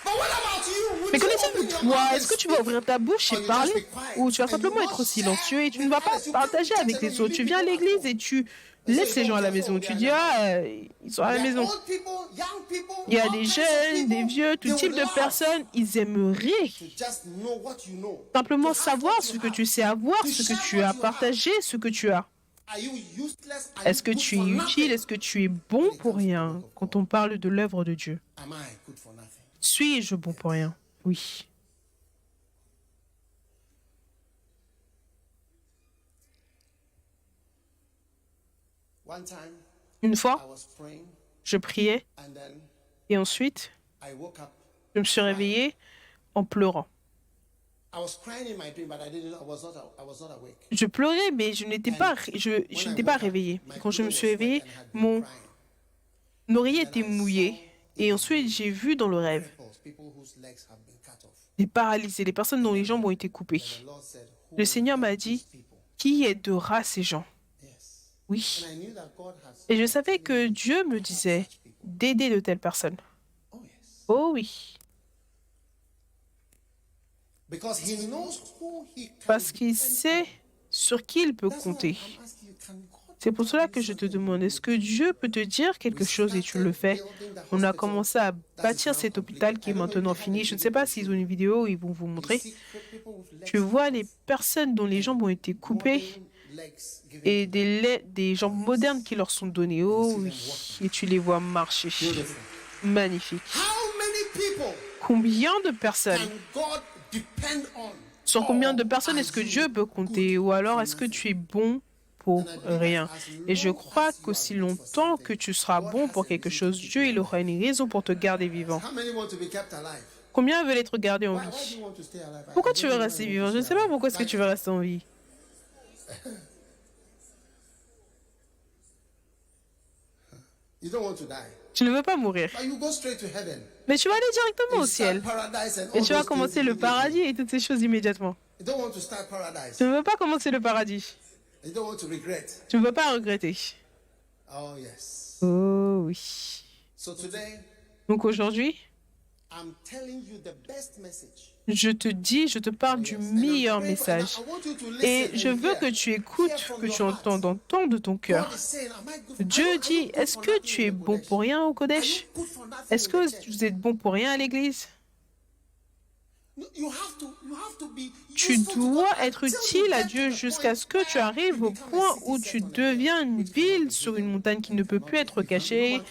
But what about you? Would Mais you qu'en est-il open de your toi? mouth Est-ce que and tu vas speak? ouvrir ta bouche et parler? Ou tu vas simplement être silencieux et tu ne vas pas partager avec les autres? Tu viens à l'église et tu laisses les gens à la maison. Tu dis, ah, ils sont à la There are maison. old people, young people, Il y a all des kinds of jeunes, des people, vieux, tout they type would de love personnes. Ils aimeraient to just know what you know. simplement To have savoir what ce you que have. tu sais, avoir ce que tu as, partager ce que tu as. Are you useless? Are Est-ce you que good tu es for utile? nothing? Est-ce que tu es bon pour rien quand on parle de l'œuvre de Dieu? Am I good for nothing? Suis-je bon pour rien? Oui. One time Une I fois, was praying je priais and then et ensuite, I woke up. je me suis réveillée en pleurant. I was crying in my dream, but I was not awake. Je pleurais, mais je n'étais pas réveillée. My Quand je me pillow suis was wet réveillée, and I had been mon crying. oreiller était mouillé. Et ensuite, j'ai vu dans le rêve People whose legs have been cut off. des paralysés, des personnes dont les jambes ont été coupées. The Lord said, who Le Seigneur m'a dit, qui aidera ces gens? Yes. Oui. And I knew that God has. Et je savais que Dieu me disait d'aider de telles personnes. Oh yes. Oh oui. Because he knows who he can Parce qu'il depend sait sur qui il peut on. That's why compter. I'm asking you, can God C'est pour cela que je te demande, est-ce que Dieu peut te dire quelque chose et tu le fais? On a commencé à bâtir cet hôpital qui est maintenant fini. Je ne sais pas s'ils ont une vidéo où ils vont vous montrer. see people with legs Tu vois les personnes dont les jambes ont été coupées legs given et des jambes modernes qui leur sont données. Oh oui, et tu les vois marcher. beautiful. Magnifique. How many people Combien de personnes? can God depend on? Sur combien de personnes est-ce que Dieu peut compter? Ou alors est-ce que tu es bon pour rien? Et je crois qu'aussi longtemps que tu seras bon pour quelque chose, Dieu il aura une raison pour te garder vivant. How many want to be kept alive? Combien veulent être gardés en Why do vie? you want to stay alive? Pourquoi tu veux rester vivant? Je ne sais pas pourquoi est-ce que tu veux rester en vie. You don't want to die. Tu ne veux pas mourir. but you go straight to heaven. Mais tu vas aller directement You au start ciel. paradise and Et all tu vas those things commencer le immediately. paradis et toutes ces choses immédiatement. You don't want to start paradise. Tu ne veux pas commencer le paradis. You don't want to regret. Tu ne veux pas regretter. Oh, yes. Oh oui. So today, Donc aujourd'hui, I'm telling you the best message. je te parle du meilleur message. Et je veux que tu écoutes, que tu entends de ton cœur. Dieu dit, est-ce que tu es bon pour rien au Kodesh? Est-ce que vous êtes bon pour rien à l'église? Tu dois être utile à Dieu jusqu'à ce que tu arrives au point où tu deviens une ville sur une montagne qui ne peut plus être cachée.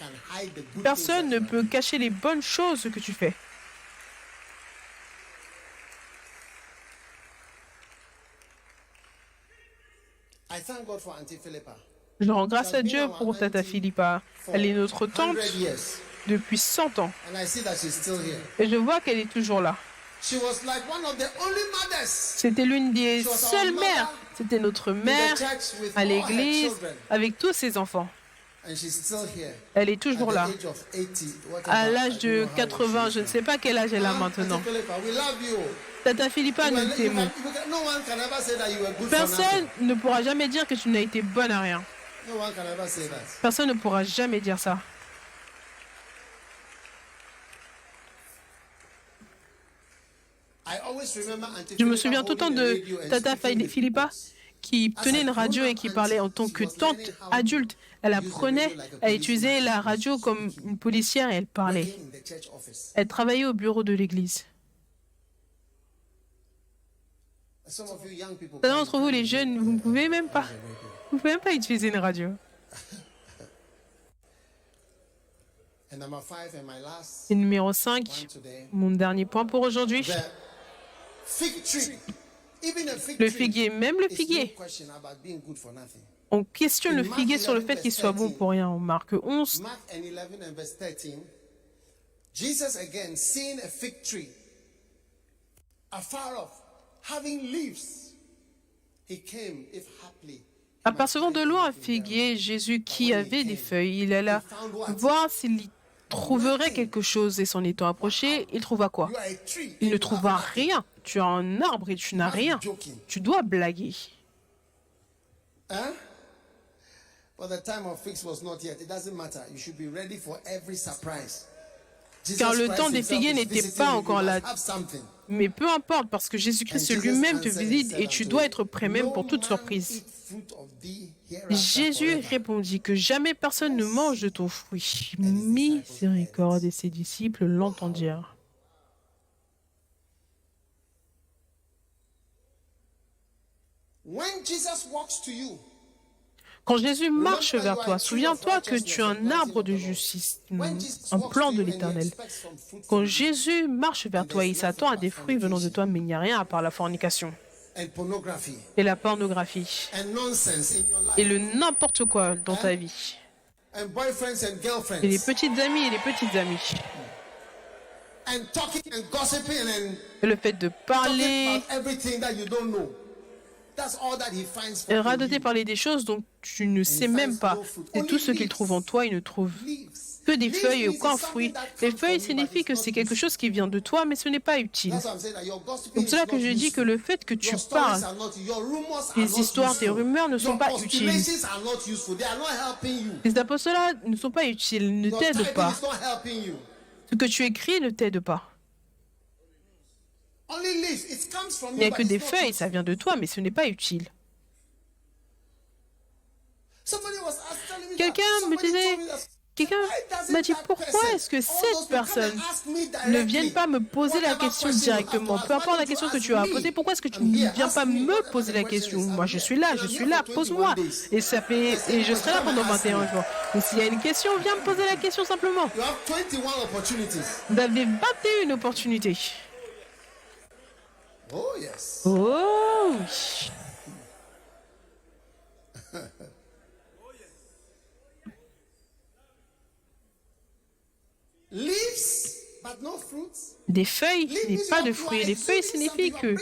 Personne ne peut cacher les bonnes choses que tu fais. Je rends grâce à Dieu pour Tata Philippa. Elle est notre tante depuis 100 ans. Et je vois qu'elle est toujours là. C'était l'une des seules mères. C'était notre mère à l'église avec tous ses enfants. Elle est toujours là. À l'âge de 80, je ne sais pas quel âge elle a maintenant. Tata Philippa, nous t'aimons. Personne ne pourra jamais dire que tu n'as été bonne à rien. Personne ne pourra jamais dire ça. Je me souviens tout le temps de Tata Philippa qui tenait une radio et qui parlait en tant que tante adulte. Elle apprenait à utiliser la radio comme une policière et elle parlait. Elle travaillait au bureau de l'église. Certains d'entre vous, les jeunes, vous ne pouvez même pas. Vous ne pouvez même pas utiliser une radio. Et numéro 5, mon dernier point pour aujourd'hui. Le figuier, même le figuier. On questionne le figuier sur le fait qu'il soit bon pour rien. En Marc 11. Jesus again seeing a fig tree afar off, having leaves, he came if haply. Apercevant de loin un figuier, Jésus qui avait des feuilles, il alla voir s'il y trouverait quelque chose et s'en étant approché, il trouva quoi? Il ne trouva rien. Tu as un arbre et tu n'as rien. Tu dois blaguer. Car le temps des figuiers n'était pas encore là. Mais peu importe, parce que Jésus-Christ lui-même te visite et tu dois être prêt même pour toute surprise. Jésus répondit que jamais personne ne mange de ton fruit. Miséricorde, et ses disciples l'entendirent. Quand Jésus marche vers toi, souviens-toi que tu es un arbre de justice, un plan de l'Éternel. Quand Jésus marche vers toi, il s'attend à des fruits venant de toi, mais il n'y a rien à part la fornication et la pornographie et le n'importe quoi dans ta vie. Et les petites amies et les petites amies. Et le fait de parler et radoter parler des choses dont tu ne sais même pas. C'est tout ce qu'il trouve en toi, il ne trouve que des feuilles et aucun fruit. Les feuilles signifient que c'est quelque chose qui vient de toi, mais ce n'est pas utile. C'est pour cela que je dis que le fait que tu parles, tes histoires, tes rumeurs ne sont pas utiles. Les apostolats ne sont pas utiles, ne t'aident pas. Ce que tu écris ne t'aide pas. Il n'y a que des feuilles, ça vient de toi, mais ce n'est pas utile. Quelqu'un m'a dit, pourquoi est-ce que cette personne ne vient pas me poser la question directement? Peu importe la question que tu as à poser, pourquoi est-ce que tu ne viens pas me poser la question? Moi, je suis là, pose-moi. Et je serai là pendant 21 jours. Et s'il y a une question, viens me poser la question simplement. Vous avez 21 opportunités. Oh, yes. Oh, oui. Des feuilles, mais pas de fruits. Les feuilles signifient que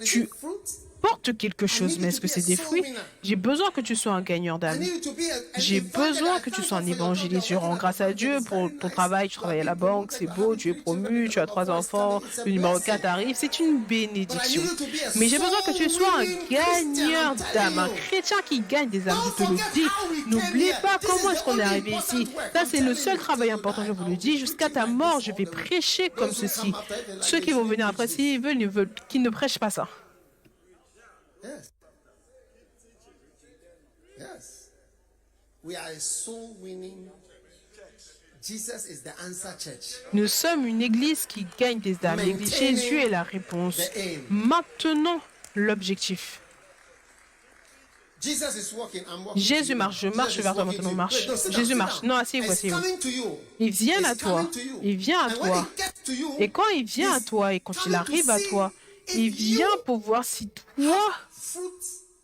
tu portent quelque chose, mais est-ce que c'est des fruits? J'ai besoin que tu sois un gagneur d'âme. J'ai besoin que tu sois un évangéliste. Je rends grâce à Dieu pour ton travail. Tu travailles à la banque, c'est beau, tu es promu, tu as 3 enfants, le numéro 4 arrive, c'est une bénédiction. Mais j'ai besoin que tu sois un gagneur d'âme, un chrétien qui gagne des âmes. Je te le dis. N'oublie pas comment est-ce qu'on est arrivé ici. Ça, c'est le seul travail important, je vous le dis. Jusqu'à ta mort, je vais prêcher comme ceci. Ceux qui vont venir après, s'ils veulent, ils veulent qu'ils ne prêchent pas ça. Yes. Yes. We are a soul winning. Jesus is the answer church. Nous sommes une église qui gagne des âmes. L'église Jésus est la réponse. Maintenant, l'objectif. Jesus is walking, I'm walking Jésus to you. marche, je marche Jesus is vers toi walking maintenant, to you. marche. Wait, no, sit down, Jésus sit marche. down. Non, asseyez-vous, It's asseyez-vous. coming to you. Il vient It's à toi. coming to you. Il vient à And when toi. it gets to you, Et quand il vient à he's toi et quand il coming to arrive à see toi, if il you vient pour voir si toi, fruit.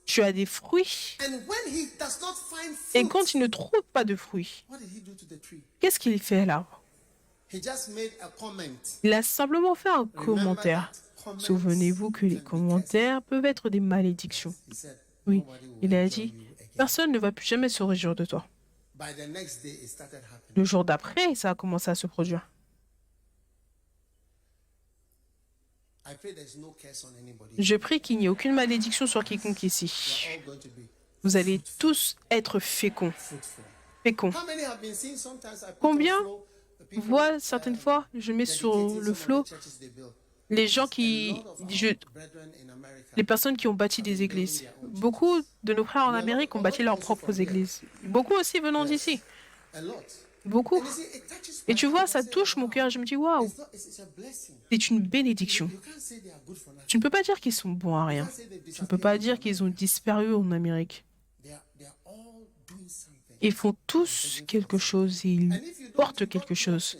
tu as des fruits. And when he does not find Et fruit, quand il ne trouve pas de fruits, what did he do to the tree? qu'est-ce qu'il fait là? He just made a comment. Il a simplement fait un commentaire. Souvenez-vous que les commentaires peuvent être des malédictions. He said, Oui, nobody will il a enjoy dit, you again. personne ne va plus jamais se réjouir de toi. By the next day, it started happening. Le jour d'après, ça a commencé à se produire. I pray there's no curse on anybody. Je prie qu'il n'y ait aucune malédiction sur quiconque ici. We're all going to be Vous allez tous être féconds. fruitful. Féconds. How many have been seen sometimes I put Combien on flow, the people, voient certaines fois, je mets sur dedicating le some of flot the churches they built. les gens A qui, lot of our brethren in America, les personnes qui ont bâti des églises. Beaucoup de nos frères en Amérique ont bâti leurs propres églises. Beaucoup aussi venant d'ici. a lot. Beaucoup. And you see, it touches Et my tu vois, heart. ça I say, touche mon wow, cœur. Je me dis, waouh, it's a blessing. c'est une bénédiction. You can't say they are good for nothing. Tu ne peux pas dire qu'ils sont bons à rien. You can't say they've Tu ne peux pas disappeared. dire qu'ils ont disparu en Amérique. They are all doing something. Ils font tous quelque chose et ils portent quelque chose.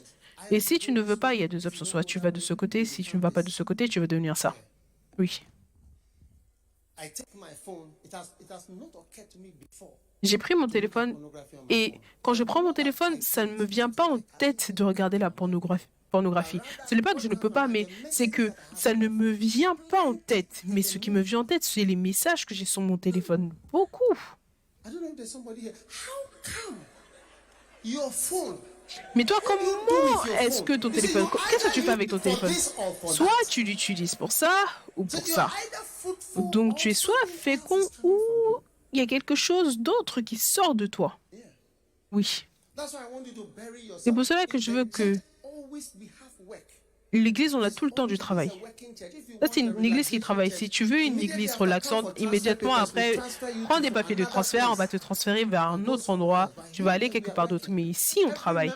Et si tu ne veux pas, il y a deux options. Soit tu vas de ce côté, si tu ne vas pas de ce côté, tu vas devenir ça. Oui. I take my phone. It has not occurred to me before. J'ai pris mon téléphone Pornography on my et phone. quand je prends mon téléphone, ça ne me vient pas en tête de regarder la pornographie. Ce n'est pas que je ne peux pas, mais c'est que ça ne me vient pas en tête. Mais ce qui me vient en tête, c'est les messages que j'ai sur mon téléphone. Beaucoup. I don't know if there's somebody here. How come your phone? Mais toi, comment est-ce que ton téléphone... Qu'est-ce que tu fais avec ton téléphone? Soit tu l'utilises pour ça ou pour ça. Donc tu es soit fécond ou il y a quelque chose d'autre qui sort de toi. Oui. C'est pour cela que je veux que l'église, on a tout le temps du travail. Ça, c'est une église qui travaille. Si tu veux une église relaxante, immédiatement après, prends des papiers de transfert, on va te transférer vers un autre endroit. Tu vas aller quelque part d'autre. Mais ici, on travaille.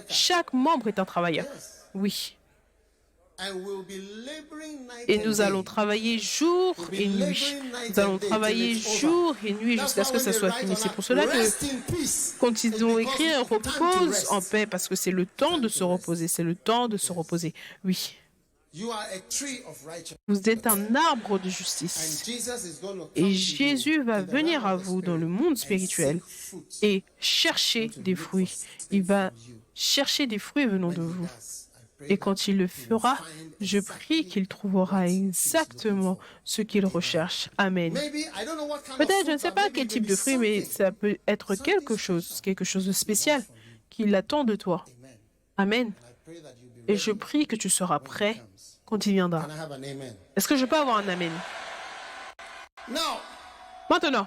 Chaque membre est un travailleur. Oui. Et nous allons travailler jour et nuit. Nous allons travailler jour et nuit jusqu'à ce que ça soit fini. C'est pour cela que quand ils ont écrit repose en paix, parce que c'est le temps de se reposer, c'est le temps de se reposer. Oui. Vous êtes un arbre de justice. Et Jésus va venir à vous dans le monde spirituel et chercher des fruits. Il va chercher des fruits venant de vous. Et quand il le fera, je prie qu'il trouvera exactement ce qu'il recherche. Amen. Peut-être, je ne sais pas quel type de fruit, mais ça peut être quelque chose de spécial qu'il attend de toi. Amen. Et je prie que tu seras prêt quand il viendra. Est-ce que je peux avoir un Amen? Maintenant,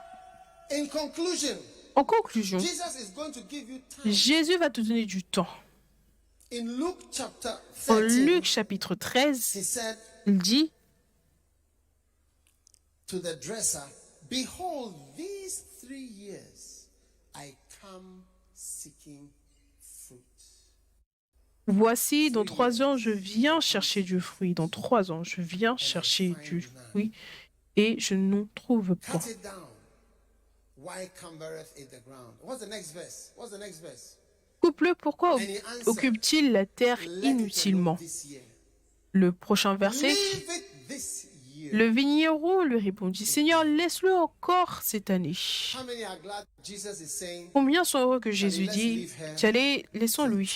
en conclusion, Jésus va te donner du temps. En Luc chapitre 13, il dit to the dresser, behold, these 3 years I come seeking fruit. voici, dans 3 ans, je viens chercher du fruit. Dans 3 ans, je viens chercher du fruit et je n'en trouve pas. Cut it down. Why cumbereth it the ground? What's the next verse? What's the next verse? Coupe-le, pourquoi occupe-t-il la terre Let it inutilement? alone this year. Le prochain verset, Leave it this year. le vigneron lui répondit, Seigneur, laisse-le encore cette année. How many are glad Jesus is saying Combien sont heureux que Jésus dit, allez, laissons-lui.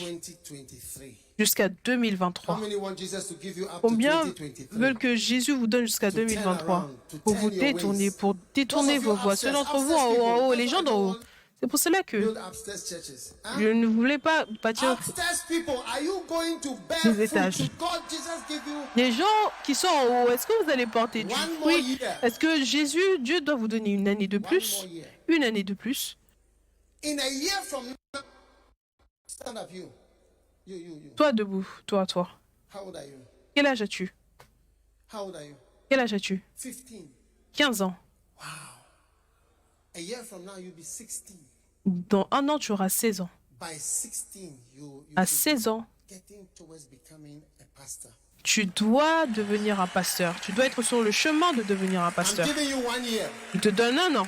2023? jusqu'à How 2023. many want Jesus to give you up to Combien 2023? veulent que Jésus vous donne jusqu'à 2023 pour vous détourner, pour détourner vos voies? Ceux d'entre vous en haut, les gens d'en haut. C'est pour cela que Build upstairs churches. Huh? je ne voulais pas bâtir Upstairs people, are you going to bear des fruit étages. to God? Jesus give you Les gens qui sont en haut, est-ce que vous allez porter du one more fruit? year. Est-ce que Jésus, Dieu doit vous donner une année de One plus? more year. Une année de plus? In a year from now, stand up, you. Toi debout, toi. How old are you? Quel âge as-tu? How old are you? Quel âge as-tu? 15. 15 ans. Wow. A year from now, you'll be 16. Dans un an, tu auras 16 ans. By 16, you À should 16 ans, be getting towards becoming a pastor. tu dois devenir un pasteur. Tu dois être sur le chemin de devenir un I'm pasteur. giving you 1 year. Il te donne un an.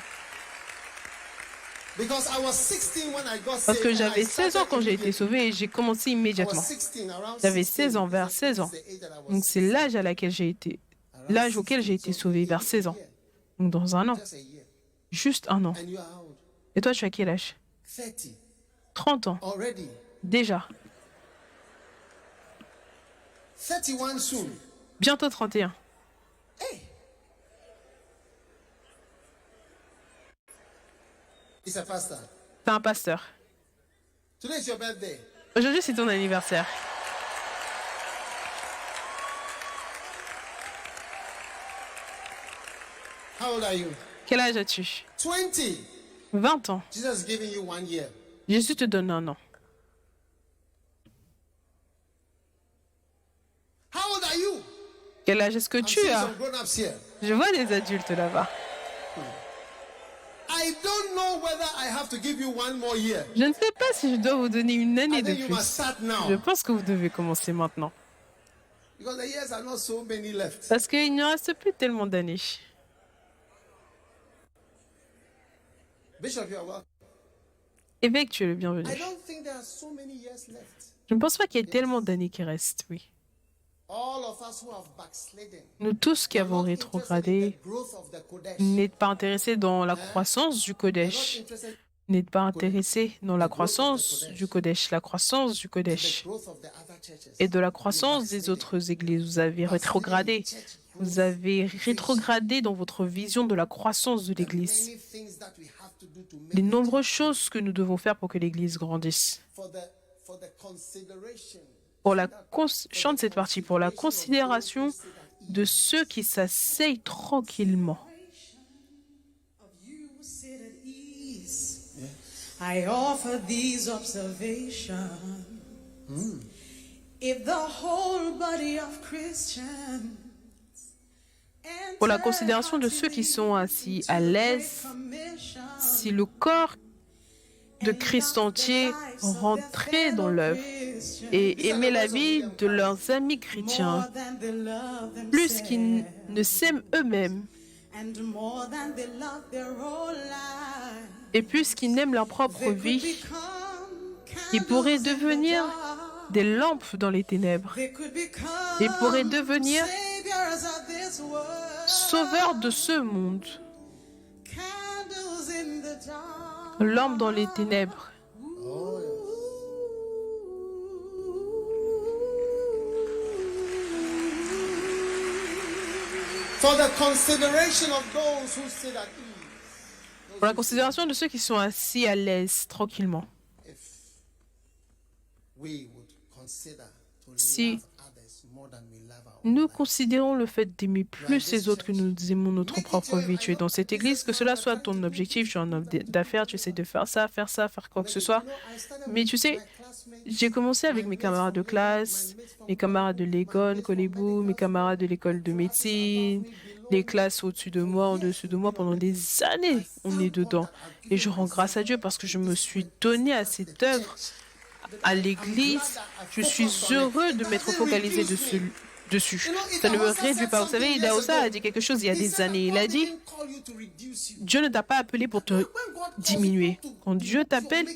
Because I was 16 when I got Parce saved. que and I j'avais 16 ans started quand j'ai été immediately. sauvé et j'ai commencé I was immédiatement. 16, around J'avais 16, 16 ans, vers because 16 ans. this is the age that I was Donc c'est l'âge à laquelle j'ai été, l'âge auquel j'ai été sauvé, vers 16 ans. Donc dans un an, just a year. juste un an. And you are how old? Et toi, tu as quel âge? 30 30 ans, already. déjà. 31 soon. Bientôt 31. Hey. It's a pastor. T'es un pasteur. Today is your birthday. Aujourd'hui, c'est ton anniversaire. How old are you? Quel âge as-tu? 20. 20 ans. Jesus is giving you 1 year. Jésus te donne un an. How old are you? Quel âge est-ce que I'm tu seeing as? some grown-ups here. Je vois des adultes là-bas. I don't know whether I have to give you 1 more year. Je ne sais pas si je dois vous donner une année I de think you must plus. start Je now. pense que vous devez commencer maintenant. Because the years are not so many left. Parce qu'il ne reste plus tellement d'années. Bishop, you are welcome. Évêque, tu es le bienvenu. I don't think there are so many years left. Je ne pense pas qu'il y ait tellement d'années qui restent, oui. All of us who have backslidden, Nous tous qui avons not interested in rétrogradé, the growth of the Kodesh, n'êtes pas intéressés dans la croissance du not Kodesh. interested N'êtes pas intéressés dans la croissance du Kodesh. La croissance du in the Kodesh. growth of the other churches. Et de la croissance des autres églises. Vous avez rétrogradé. Vous avez rétrogradé dans votre vision de la croissance de l'Église. Many things that we have to do to make Les nombreuses choses que nous devons faire pour que l'Église grandisse. for the consideration. Pour la chante cette partie, pour la considération de ceux qui s'asseyent tranquillement. You sit at ease. I offer these observations. If the whole body of Christians Pour la considération de ceux qui sont assis à l'aise, si le corps de Christ entier rentrait dans l'œuvre et aimait la vie de leurs amis chrétiens, plus qu'ils ne s'aiment eux-mêmes et plus qu'ils n'aiment leur propre vie, ils pourraient devenir des lampes dans les ténèbres. Ils pourraient devenir sauveurs de ce monde, lampes dans les ténèbres. For the consideration of those who sit at ease. Pour la considération de ceux qui sont assis à l'aise, tranquillement. If we would consider to Si love others more than we love our nous considérons le fait d'aimer plus les autres que nous aimons notre propre vie. Tu es dans cette église, que cela soit ton objectif, tu es un homme d'affaires, tu essaies de faire quoi que ce soit. Mais tu sais, j'ai commencé avec mes camarades de classe, mes camarades de l'école, Colibou, mes camarades de l'école de médecine, les classes au-dessus de moi, en-dessous de moi, pendant des années, on est dedans. Et je rends grâce à Dieu parce que je me suis donné à cette œuvre, à l'église. Je suis heureux de m'être focalisé dessus. Ça ne me réduit pas. Vous savez, Idaosa a dit quelque chose il y a des années. Il a dit, Dieu ne t'a pas appelé pour te diminuer. Quand Dieu t'appelle,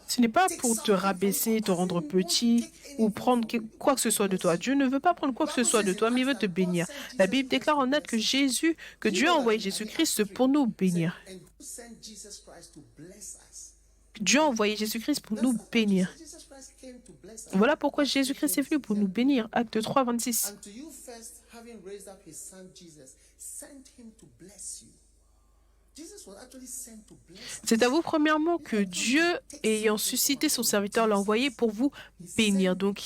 ce n'est pas pour te rabaisser, te rendre petit ou prendre quoi que ce soit de toi. Dieu ne veut pas prendre quoi que ce soit de toi, mais il veut te bénir. La Bible déclare en acte que Dieu a envoyé Jésus-Christ pour nous bénir. and who sent Jesus Christ to bless us. Dieu a envoyé Jésus-Christ pour nous bénir. Jesus Christ came to bless us. Voilà pourquoi Jésus-Christ est venu pour nous bénir. Acte 3, 26. And to you first, having raised up his son Jesus, sent him to bless you. Jesus was actually sent to bless us. C'est à vous premièrement que Dieu, ayant suscité son serviteur, l'a envoyé pour vous bénir. Donc,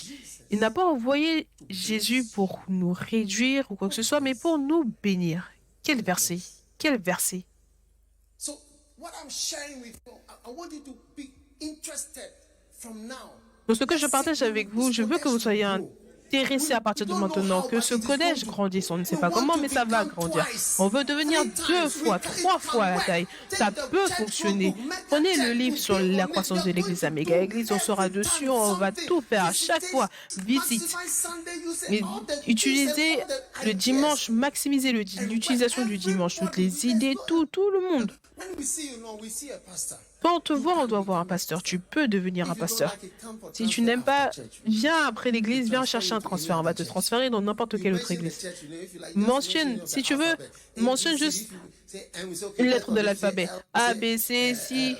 il n'a pas envoyé Jésus pour nous réduire ou quoi que ce soit, mais pour nous bénir. Quel verset! Quel verset! So, what I'm sharing with you, I want you to be interested from now. Donc, ce que je partage avec vous, je veux que vous soyez intéressés à partir de maintenant, que ce collège grandisse. On ne sait pas comment, mais ça va grandir. On veut devenir 2 fois, 3 fois la taille. Ça peut fonctionner. Prenez le livre sur la croissance de l'Église à Méga Église, on sera dessus, on va tout faire. À chaque fois, visite. Mais utilisez le dimanche, maximisez l'utilisation du dimanche, toutes les idées, tout le monde. When we see you now, we see a pastor. Quand on te voit, on doit voir un pasteur. Tu peux devenir un pasteur. Si tu n'aimes pas, viens après l'église, viens chercher un transfert. On va te transférer dans n'importe quelle autre église. Mentionne, si tu veux, mentionne juste une lettre de l'alphabet. A, B, C, si.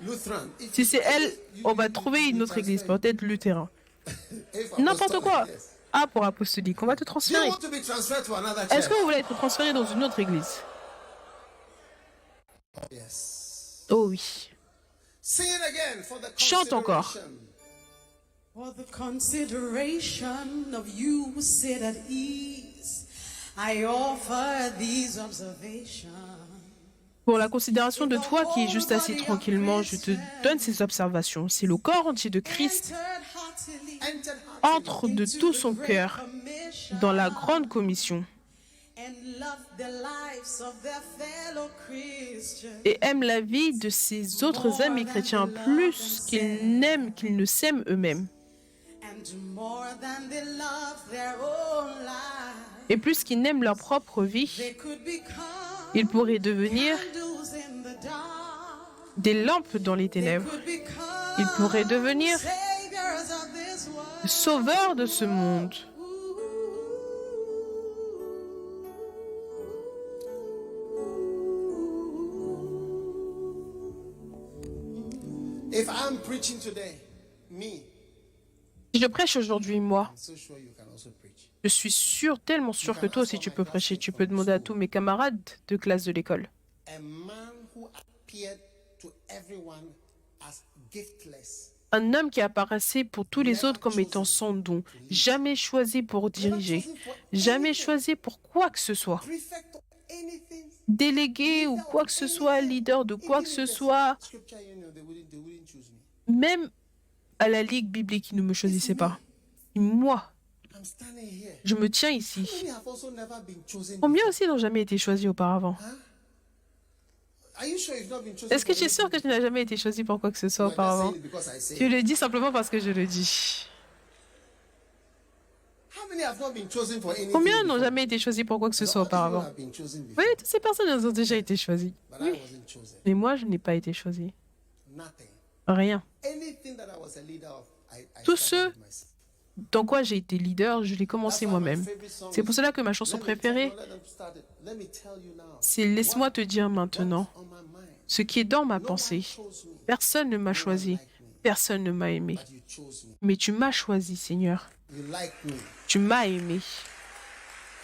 Lutheran. Si c'est elle, on va trouver une autre église, peut-être luthéran. N'importe quoi. A pour apostolique, on va te Do you transférer. want to be transferred to another Est-ce church? que vous voulez être transféré dans une autre église? Yes. Oh oui. Sing it again for the Chante encore. consideration. For the consideration of you who sit at ease, I offer these observations. Pour la considération de toi qui est juste assis tranquillement, je te donne ces observations. C'est le corps entier de Christ Entered entre de tout son cœur dans la grande commission and love the lives of their fellow Christians. et aime la vie de ses autres amis chrétiens plus qu'ils n'aiment qu'ils ne s'aiment eux-mêmes And more than they love their own lives, et plus qu'ils n'aiment leur propre vie. they could become Ils pourraient devenir candles in the dark. des lampes dans les They ténèbres. could become Ils pourraient devenir saviors of this world. sauveurs de ce monde. If I'm preaching today, me, Si je prêche aujourd'hui, moi, I'm so sure you can also preach. je suis sûr, tellement sûr que toi aussi tu peux prêcher. Tu peux demander à tous mes camarades de classe de l'école. A man who appeared to everyone as giftless. Un homme qui apparaissait pour tous les autres comme étant sans don, jamais choisi pour diriger, jamais choisi pour quoi que ce soit, Prefect of anything. délégué ou quoi que ce soit, leader de quoi que ce soit, Scripture union, they wouldn't choose me. même à la Ligue biblique, ils ne me choisissaient pas. Moi, I'm standing here. je me tiens ici. Many have also never been chosen. Combien aussi n'ont jamais été choisis auparavant? Are you sure you've not been chosen? Est-ce que tu es sûr que tu n'as jamais été choisi pour quoi que ce soit No, I'm just auparavant? saying it because I say Tu it. le dis simplement parce que je le dis. How many have not been chosen for anything? Combien n'ont before? jamais été choisis pour quoi que ce soit Other people auparavant? have been chosen before, Oui, toutes ces personnes elles ont déjà été choisies. but I wasn't chosen. Mais moi, je n'ai pas été choisi. Nothing. Rien. Anything that I was a leader of, I Tous started ceux myself. dans quoi j'ai été leader, je l'ai commencé That's why my moi-même. favorite song C'est pour is, cela que ma chanson let me tell préférée, you, let them start it. Let me tell you now, c'est Laisse-moi te dire maintenant on my mind. ce qui est dans ma No one pensée. chose me, Personne ne m'a choisi, personne ne m'a aimé. but you chose me. Mais tu m'as choisi, Seigneur. You like me. Tu m'as aimé.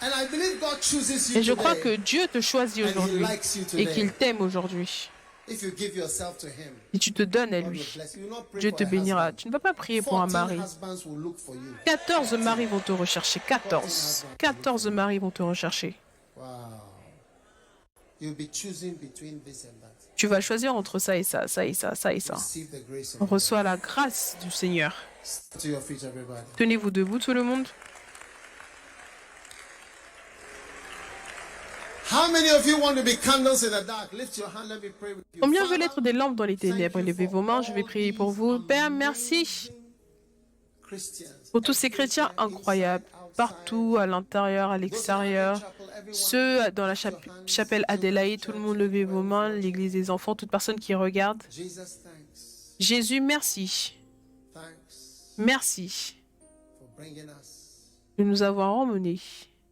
And I believe God chooses you Et je crois today. que Dieu te choisit And he aujourd'hui likes you et today. qu'il t'aime aujourd'hui. If you give yourself to him, Si tu te donnes à God will lui, bless you. You will not pray Dieu for te a bénira. husband. Tu ne vas pas prier pour un 14 mari. husbands will look for you. 14 maris vont te rechercher. 14. 14 maris vont te rechercher. Wow. You'll be choosing between this and that. Tu vas choisir entre ça et ça, ça et ça, ça et ça. Receive the grace On of God. reçoit la grâce du Seigneur. Stand to your feet, everybody. Tenez-vous debout, tout le monde. How many of you want to be candles in the dark? Lift your hand, let me pray with you. Combien Father, veulent être des lampes dans les ténèbres? Levez vos mains, je vais prier pour vous. Père, merci Christians, pour tous ces chrétiens incroyables, partout, à l'intérieur, à l'extérieur. Ceux dans la chapelle Adélaïde, tout le monde levez vos mains, l'église des enfants, toute personne qui regarde. Jesus, thanks. Jésus, merci. Thanks Merci for bringing us. de nous avoir emmenés.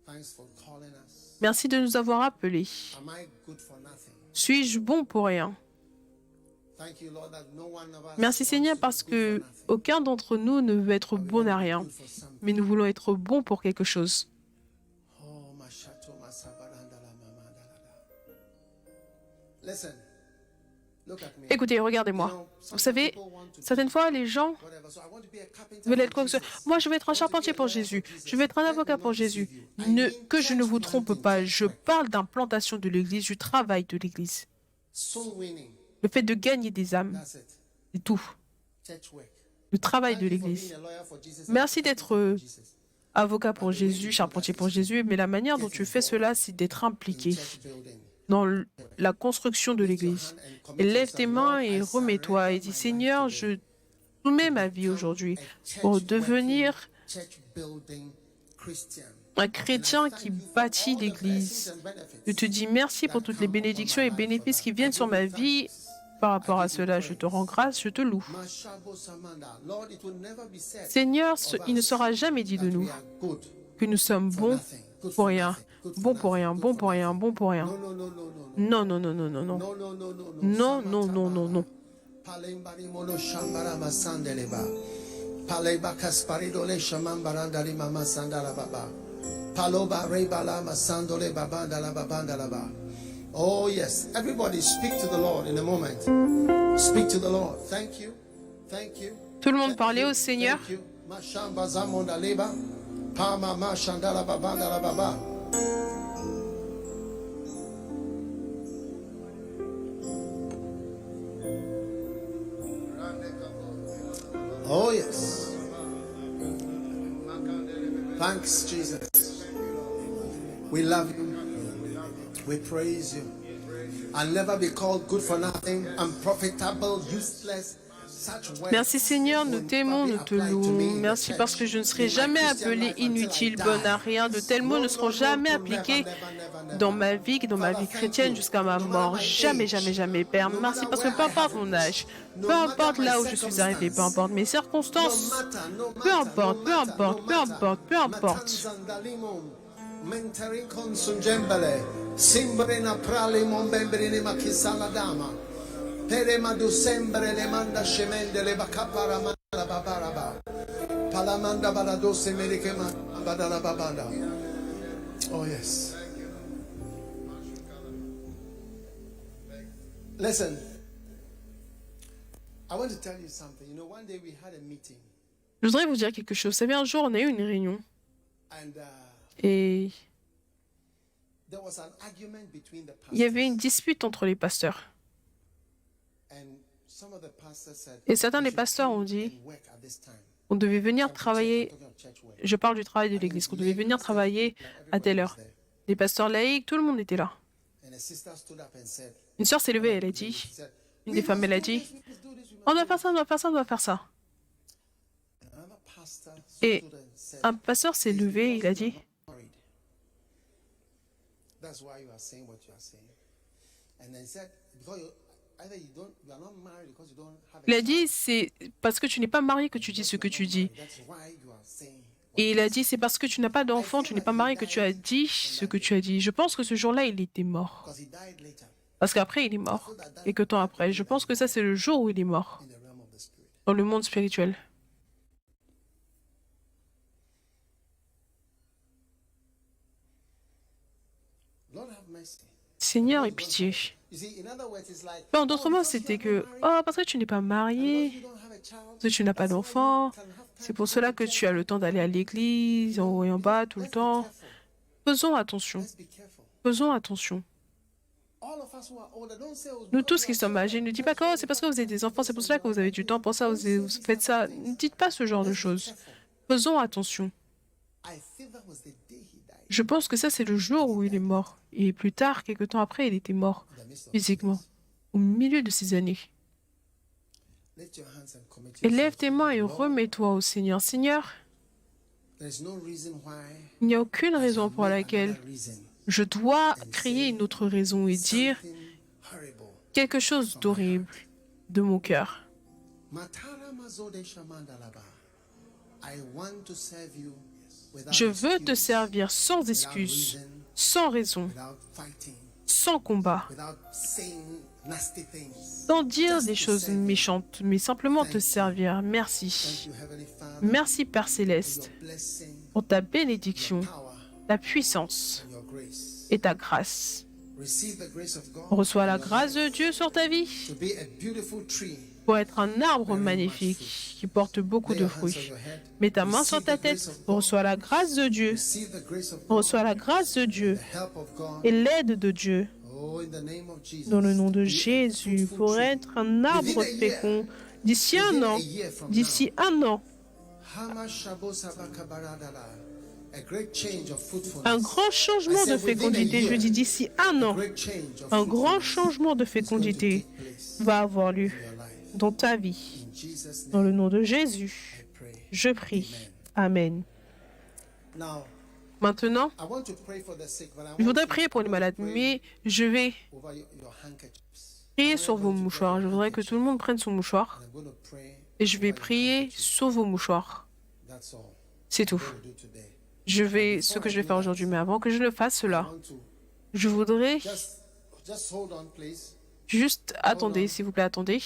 Thanks for calling us. Merci de nous avoir appelés. Am I good for nothing? Suis-je bon pour rien? Merci Seigneur parce que aucun d'entre nous ne veut être bon à rien, mais nous voulons être bons pour quelque chose. Écoutez, regardez-moi. Vous savez, certaines fois, les gens veulent être quoi que ce soit. Moi, je veux être un charpentier pour Jésus. Je veux être un avocat pour Jésus. Que je ne vous trompe pas, je parle d'implantation de l'Église, du travail de l'Église. Le fait de gagner des âmes, c'est tout. Le travail de l'Église. Merci d'être avocat pour Jésus, charpentier pour Jésus, mais la manière dont tu fais cela, c'est d'être impliqué dans la construction de l'Église. Et lève tes mains et remets-toi et dis, Seigneur, je soumets ma vie aujourd'hui pour devenir un chrétien qui bâtit l'Église. Je te dis merci pour toutes les bénédictions et bénéfices qui viennent sur ma vie. Par rapport à cela, je te rends grâce, je te loue. Seigneur, il ne sera jamais dit de nous que nous sommes bons pour rien, bon pour rien, bon pour rien, bon pour rien. Non, non, non, non, non, non. Non, non, non, non, non. Oh yes, everybody speak to the Lord in a moment. Speak to the Lord. Thank you. Thank you. Tout le monde parlait au Seigneur. Thank you. Mashamba zamonda leba. Pama mashandala babanda la baba. Oh yes. Thanks Jesus. We love you. We praise you. I'll never be called good for nothing, unprofitable, useless. Merci Seigneur, nous t'aimons, nous te louons. Merci parce que je ne serai jamais appelé inutile, bonne à rien. De tels mots ne seront jamais appliqués dans ma vie chrétienne jusqu'à ma mort. Jamais, jamais, jamais, Père. Merci parce que peu importe mon âge, peu importe là où je suis arrivé, peu importe mes circonstances, peu importe, peu importe, peu importe, peu importe. Simbrena prale mombembrine makisala dama. Pere madu sembre le manda scemende le bacapara manda babaraba. Palamanda baladose merikema badala babanda. Oh yes. Listen. I want to tell you something. You know, one day we had a meeting. Je voudrais vous dire quelque chose. Vous savez, un jour, on a eu une réunion. Et il y avait une dispute entre les pasteurs. Et certains des pasteurs ont dit qu'on devait venir travailler, je parle du travail de l'Église, qu'on devait venir travailler à telle heure. Les pasteurs laïcs, tout le monde était là. Une sœur s'est levée, elle a dit, une des femmes, elle a dit, on doit faire ça, on doit faire ça, on doit faire ça. Et un pasteur s'est levé, il a dit, il a dit, c'est parce que tu n'es pas marié que tu dis ce que tu dis. Et il a dit, c'est parce que tu n'as pas d'enfant, tu n'es pas marié que tu as dit ce que tu as dit. Je pense que ce jour-là, il était mort. Parce qu'après, il est mort. Quelques temps après. Je pense que ça, c'est le jour où il est mort. Dans le monde spirituel. Seigneur, aie pitié. En d'autres mots, c'était que, oh, parce que tu n'es pas marié, parce que tu n'as pas d'enfant, c'est pour cela que tu as le temps d'aller à l'église, en haut et en bas, tout le temps. Faisons attention. Faisons attention. Nous tous qui sommes âgés, ne dites pas que oh, c'est parce que vous êtes des enfants, c'est pour cela que vous avez du temps pour ça, vous faites ça. Ne dites pas ce genre de choses. Faisons attention. Je pense que ça, c'est le jour où il est mort. Et plus tard, quelques temps après, il était mort, physiquement, au milieu de ces années. Et lève tes mains et remets-toi au Seigneur. Seigneur, il n'y a aucune raison pour laquelle je dois créer une autre raison et dire quelque chose d'horrible de mon cœur. Je veux te servir sans excuse, sans raison, sans combat, without saying nasty things. sans dire des choses méchantes, mais simplement te servir. Thank Merci. you, Heavenly Father, Merci, Père for Céleste, your blessing, pour ta bénédiction, power, ta puissance and your grace. et ta grâce. Receive the grace of God Reçois la grâce de Dieu sur ta vie to be a beautiful tree. pour être un arbre magnifique qui porte beaucoup Lay de your hands on fruits. your head. Mets ta main sur ta tête, reçois la grâce de Dieu, Receive the grace of God, reçois la grâce de Dieu the help of God. et l'aide de Dieu Oh, in the name of Jesus. dans le nom de Be a Jésus fruitful pour tree. être un arbre fécond d'ici un Within an, a year from d'ici un an, Hama shabo sabaka baradala. A great change of fruitfulness. un grand changement de fécondité. Je dis d'ici un an, Great change of un grand fruitfulness changement de is going to fécondité take place va avoir lieu in your life. dans ta vie. In Jesus' Dans name, le nom de Jésus, I pray. je prie. Amen. Now, Maintenant, I want to pray for the sick, but I je want voudrais to prier pour les malades, mais je vais over your handkerchiefs. prier sur vos mouchoirs. Je voudrais que tout le monde prenne son mouchoir I'm going to pray. et je vais prier sur vos mouchoirs. That's all C'est tout. we'll do today. Je vais ce que je vais faire aujourd'hui, mais avant que je le fasse I cela, want to je voudrais just hold on, please. juste attendez, s'il vous plaît, attendez.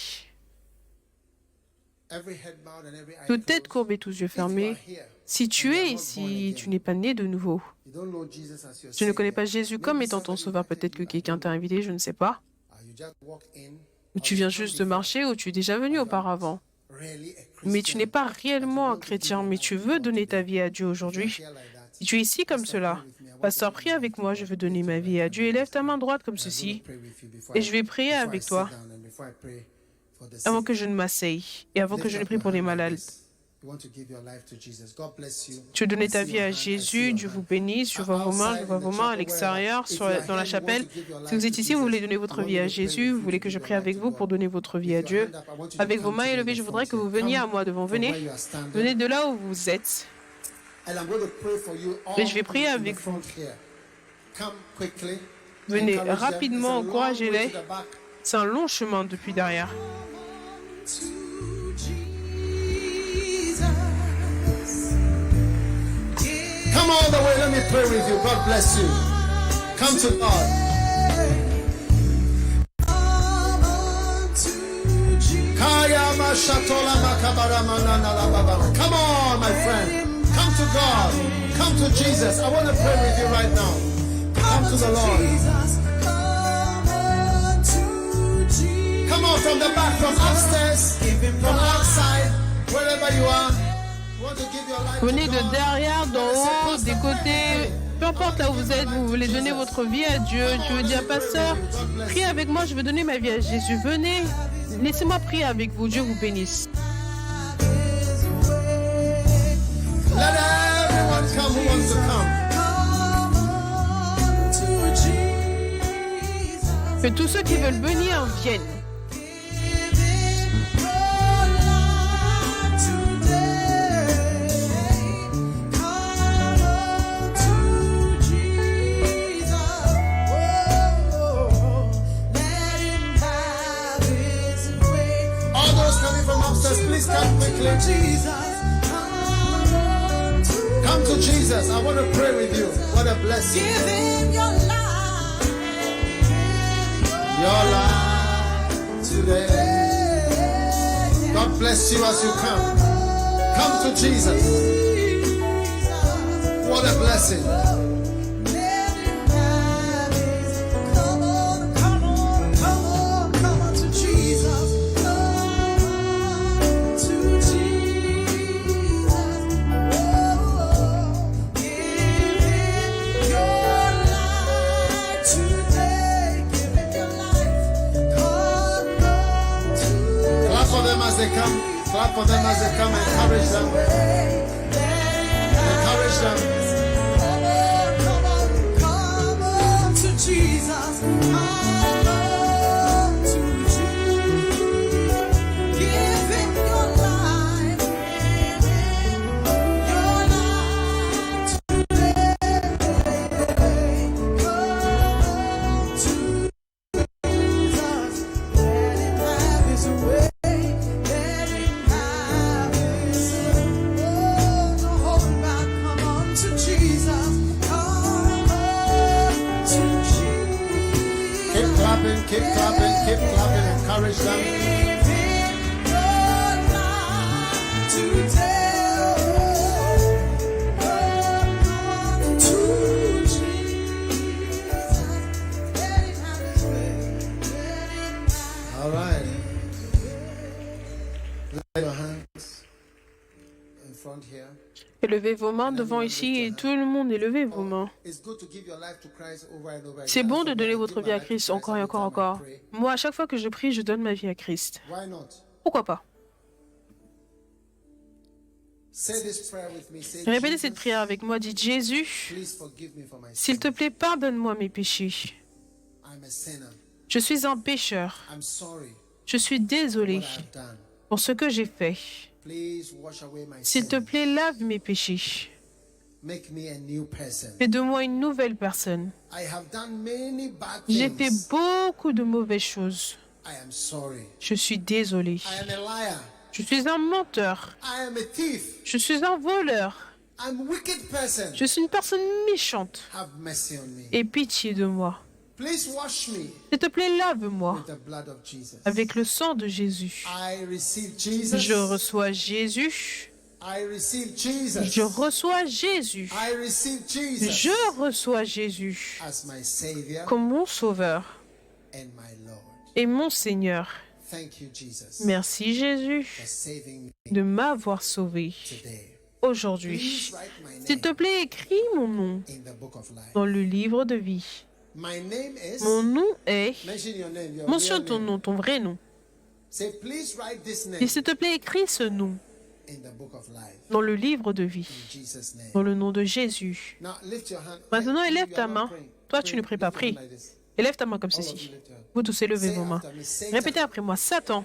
Every head bowed and every eye Toute tête closed. courbée, tous yeux If you are fermés. here, Si tu es ici, tu n'es pas né de nouveau. you don't know Jesus as your Tu ne connais Savior. pas Jésus comme étant ton sauveur. Peut-être que quelqu'un t'a invité, je ne sais pas. You just walk in, Ou tu viens juste de marcher, ou tu es déjà venu auparavant. really a Mais tu Christian. n'es pas réellement un chrétien, mais tu veux donner ta vie à Dieu aujourd'hui. Here like that. Si tu es ici comme cela, pasteur, prie avec moi, je veux donner ma vie à Dieu. Et lève ta main droite comme ceci. Pray with you before Et I- je vais prier before I avec sit toi down and before I pray for the avant sick. que je ne m'asseye et avant que je ne prie pour les malades. You want to give your life to Jesus. God bless you. Tu veux donner ta I see vie your à hand, I see Jésus, your Dieu hand. vous bénisse, je vois vos mains, je vois vos mains à l'extérieur, dans la chapelle. Si vous êtes ici, vous voulez donner votre vie à Jésus, vous voulez que je prie avec vous pour donner votre vie à Dieu. Avec vos mains élevées, je voudrais que vous veniez à moi devant. Venez, venez de là où vous êtes. Et je vais prier avec vous. Venez rapidement, encouragez-les. C'est un long chemin depuis derrière. Come all the way, let me pray with you. God bless you. Come to God. Come on, my friend. Come to God. Come to Jesus. I want to pray with you right now. Come to the Lord. Come on from the back, from upstairs, from outside, wherever you are. You want to give your life to Venez de God. derrière, d'en haut, des côtés, peu importe là où vous êtes, vous voulez donner votre vie à Dieu. Tu veux dire, pasteur, priez avec moi, je veux donner ma vie à Jésus. Venez, laissez-moi prier avec vous. Dieu vous bénisse. Let everyone come who wants to come. Que tous ceux qui veulent venir viennent. All those coming from upstairs, please come quickly. Come to Jesus. I want to pray with you. What a blessing. Your life today. God bless you as you come. Come to Jesus. What a blessing. Clap for them as they come. Clap for them as they come. Encourage them. Encourage them. Keep clapping, encourage them. Give him your life today. Come to Jesus. Let him have his way. Let him have. All right. Lay your hands in front here. Élevez vos mains devant ici et tout le monde, élevez vos mains. It's good to give your life to Christ over and over again. C'est bon de That's donner why I votre give vie my à life to Christ encore et every encore et time I encore. pray. Moi, à chaque fois que je prie, je donne ma vie à Christ. Why not? Pourquoi pas? Say this prayer with me. Say, Répétez Jesus, cette prière avec moi. Dites, Jésus, please forgive me for my s'il sin. te plaît, pardonne-moi mes péchés. I'm a sinner. Je suis un pécheur. I'm sorry Je suis désolé what I've done. pour ce que j'ai fait. Please wash away my S'il te sin. plaît, lave mes péchés. Make me a new person. Fais de moi une nouvelle personne. I have done many bad J'ai fait things. beaucoup de mauvaises choses. I am sorry. Je suis désolé. I am a liar. Je suis un menteur. I am a thief. Je suis un voleur. I'm a wicked person. Je suis une personne méchante. Have mercy on me. Aie pitié de moi. Please wash me S'il te plaît, lave-moi with the blood of Jesus. avec le sang de Jésus. I receive Jesus. Je reçois Jésus. I receive Jesus. Je reçois Jésus. I receive Jesus Je reçois Jésus as my Savior comme mon Sauveur and my Lord. et mon Seigneur. Thank you, Jesus, Merci Jésus for saving me de m'avoir sauvé today. aujourd'hui. Please write my S'il name te plaît, écris mon nom in the book of life. dans le livre de vie. My name is. Mon nom est... Mention your name. Your Mentionne real ton name. nom, ton vrai nom. Say, please write this name Et s'il te plaît, écris ce nom in the book of life. dans le livre de vie, In Jesus' name. dans le nom de Jésus. Now lift your hand. Maintenant, You élève are ta not main. praying. Toi, tu ne pries pas, Lift your prie. hand like this. Élève ta main comme All of ceci. you lift your hand. Vous tous, élevez Say vos mains. after me, Satan, Répétez après moi. Satan,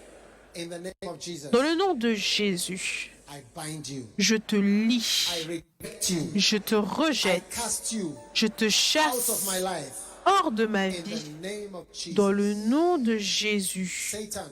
in the name of Jesus, dans le nom de Jésus, I bind you. je te lie, I reject you. je te I rejette, cast you je te out of chasse my life. hors de ma In vie, the name of Jesus. dans le nom de Jésus. Satan,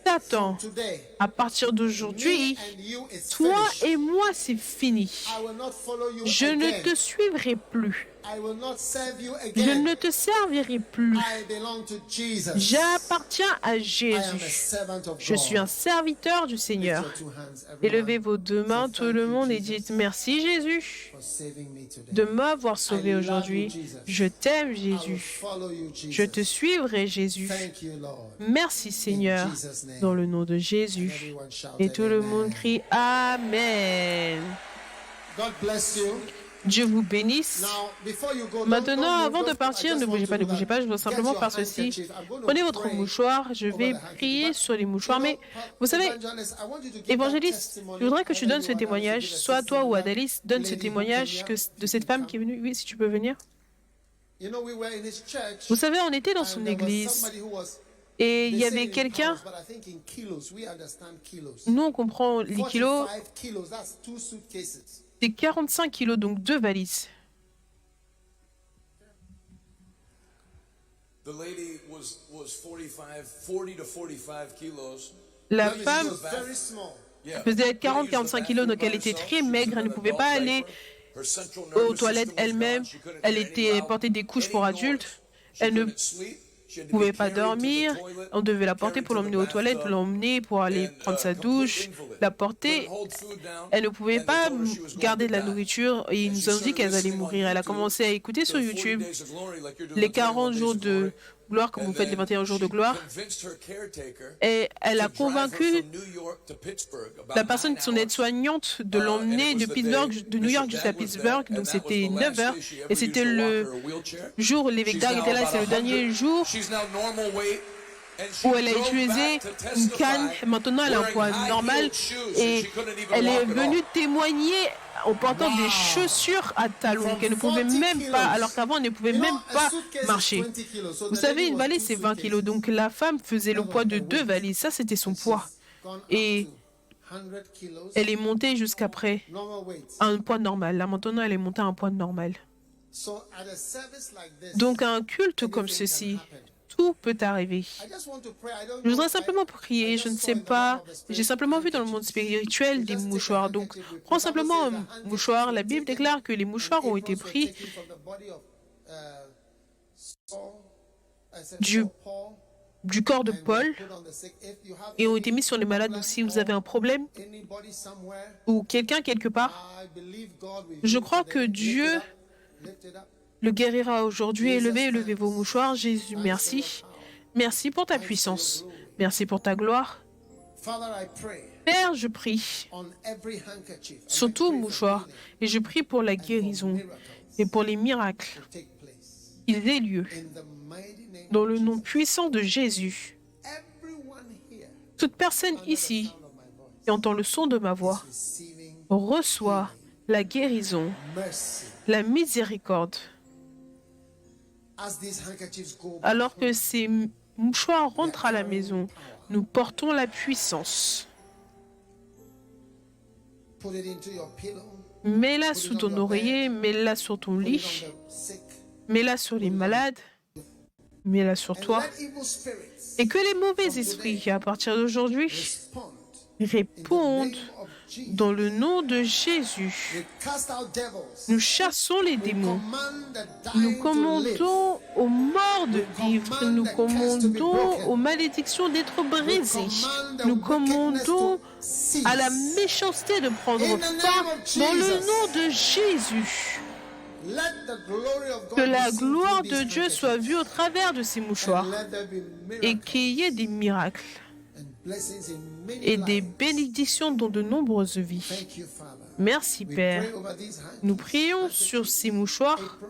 Satan, today, à partir d'aujourd'hui, me and you is toi finished. et moi, c'est fini. I will not follow you Je ne again. te suivrai plus. I will not serve you Je again. ne te servirai plus. I belong to Jesus. J'appartiens à I am a Jésus. servant of Je suis God. un serviteur du Lift Seigneur. your two hands, everyone, Élevez vos deux mains, tout le monde, et dites merci Jésus for saving me today. de m'avoir sauvé aujourd'hui. Je t'aime I will Jésus. follow you, Jesus. Je te suivrai Jésus. Thank you, Lord. Merci Seigneur, In Jesus' name. dans le nom de Jésus. Everyone shout Et tout le amen. monde crie Amen. God bless you. Dieu vous bénisse. Now, before you go, Maintenant, don't move, avant de don't- I partir, just ne bougez want pas, to ne do bougez that. pas, je veux Get simplement your faire ceci. handkerchief. I'm going to Prenez votre pray mouchoir, je vais over the handkerchief. prier But, sur les mouchoirs, you know, mais vous savez, Evangelist, I want you to give that évangéliste, testimony. je voudrais que tu Whether donnes you ce are there, témoignage, you give a soit toi ou testimony. Adalis, donne ce Lady who témoignage came que here, de cette femme qui est venue. Oui, si tu peux venir. You know, we were in his church, Vous savez, on était dans and son there was église somebody who was- et il they y say avait in quelqu'un, pounds, but I think in kilos. We understand kilos. nous on comprend les kilos, 45 kilos, that's 2 suitcases. c'est 45 kilos, donc 2 valises. The lady was 40 to 45 kilos. La She femme was very small. Yeah. faisait 40-45 kilos, donc elle était très maigre, elle ne pouvait pas aller aux toilettes elle-même, elle était portée des couches pour adultes, elle ne pouvait pas dormir, on devait la porter pour l'emmener aux toilettes, l'emmener pour aller prendre sa douche, la porter. Elle ne pouvait pas garder de la nourriture et ils nous ont dit qu'elle allait mourir. Elle a commencé à écouter sur YouTube les 40 jours de gloire, comme vous faites les 21 jours de gloire. Et elle a convaincu la personne, son aide-soignante, de l'emmener de Pittsburgh, de New York jusqu'à Pittsburgh. Donc c'était 9 heures. Et c'était le jour où l'évêque Dag était là. C'est le dernier jour où elle a utilisé une canne. Maintenant, elle a un poids normal. Et elle est venue témoigner en portant des chaussures à talons qu'elle ne pouvait même pas, alors qu'avant elle ne pouvait même pas marcher. Vous savez, une valise c'est 20 kilos, donc la femme faisait le poids de 2 valises, ça c'était son poids. Et elle est montée jusqu'après un poids normal. Là maintenant elle est montée à un poids normal. Donc à un culte comme ceci, tout peut arriver. Je voudrais simplement prier, je ne sais pas, j'ai simplement vu dans le monde spirituel des mouchoirs. Donc, prends simplement un mouchoir. La Bible déclare que les mouchoirs ont été pris du corps de and Paul put on the sick. If you have et ont any été mis sur les malades. Donc, si vous avez un problème anybody somewhere, ou quelqu'un quelque part, I believe God will je heal crois today. que Lift it Dieu up. Lift it up. le guérira aujourd'hui. Élevez vos mouchoirs. Jésus, merci. Merci pour ta puissance. Merci pour ta gloire. Father, I pray Père, je prie on every handkerchief. And I sur tout pray for mouchoir healing et je prie pour la and for guérison miracles et pour les miracles to take place. qu'ils aient lieu. In the mighty name Dans of le nom Jesus. puissant de Jésus, Everyone here toute personne under the ici sound of my voice qui entend le son de ma voix is receiving reçoit la guérison, mercy. la miséricorde. As these handkerchiefs go back Alors que home, ces mouchoirs rentrent à la maison, nous portons la puissance. put it into your pillow. Mets-la sous ton oreiller, mets-la sur ton Put it lit, on the sick. mets-la sur les malades, mets-la sur And toi. let evil spirits Et que les mauvais esprits, à partir d'aujourd'hui, respond. répondent In the name of Jesus. dans le nom de Jésus. We cast out devils. Nous chassons les démons. Command the Nous dying to live. commandons aux morts de vivre. Nous commandons aux malédictions d'être brisées. Nous commandons à la méchanceté de prendre fin dans le nom de Jésus. Let the glory of God Que la be seen gloire through de these Dieu soit vue au travers de ces handkerchiefs. mouchoirs And let there be et miracles qu'il y ait des miracles and blessings in many et des lives. bénédictions dans de nombreuses vies. Thank you, Father. Merci We Père. pray over these handkerchiefs, Nous prions sur ces mouchoirs, aprons,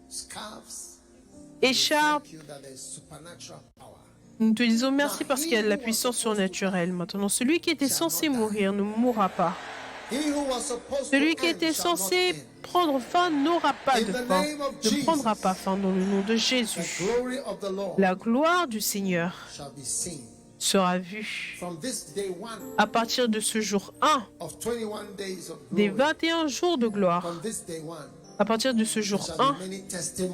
scarves. écharpes. Thank you that there's supernatural power. Nous te disons merci parce qu'il y a de la puissance surnaturelle. Maintenant, celui qui était censé mourir ne mourra pas. He who was supposed Celui to qui end était shall not censé end. prendre fin n'aura pas de fin, ne prendra pas fin dans le nom de The Jésus. glory of the Lord La gloire du Seigneur shall be seen. sera vue From this day one à partir de ce jour 1 of 21 days of des glory, 21 jours de gloire. from this day one, À partir de ce jour there 1, shall be many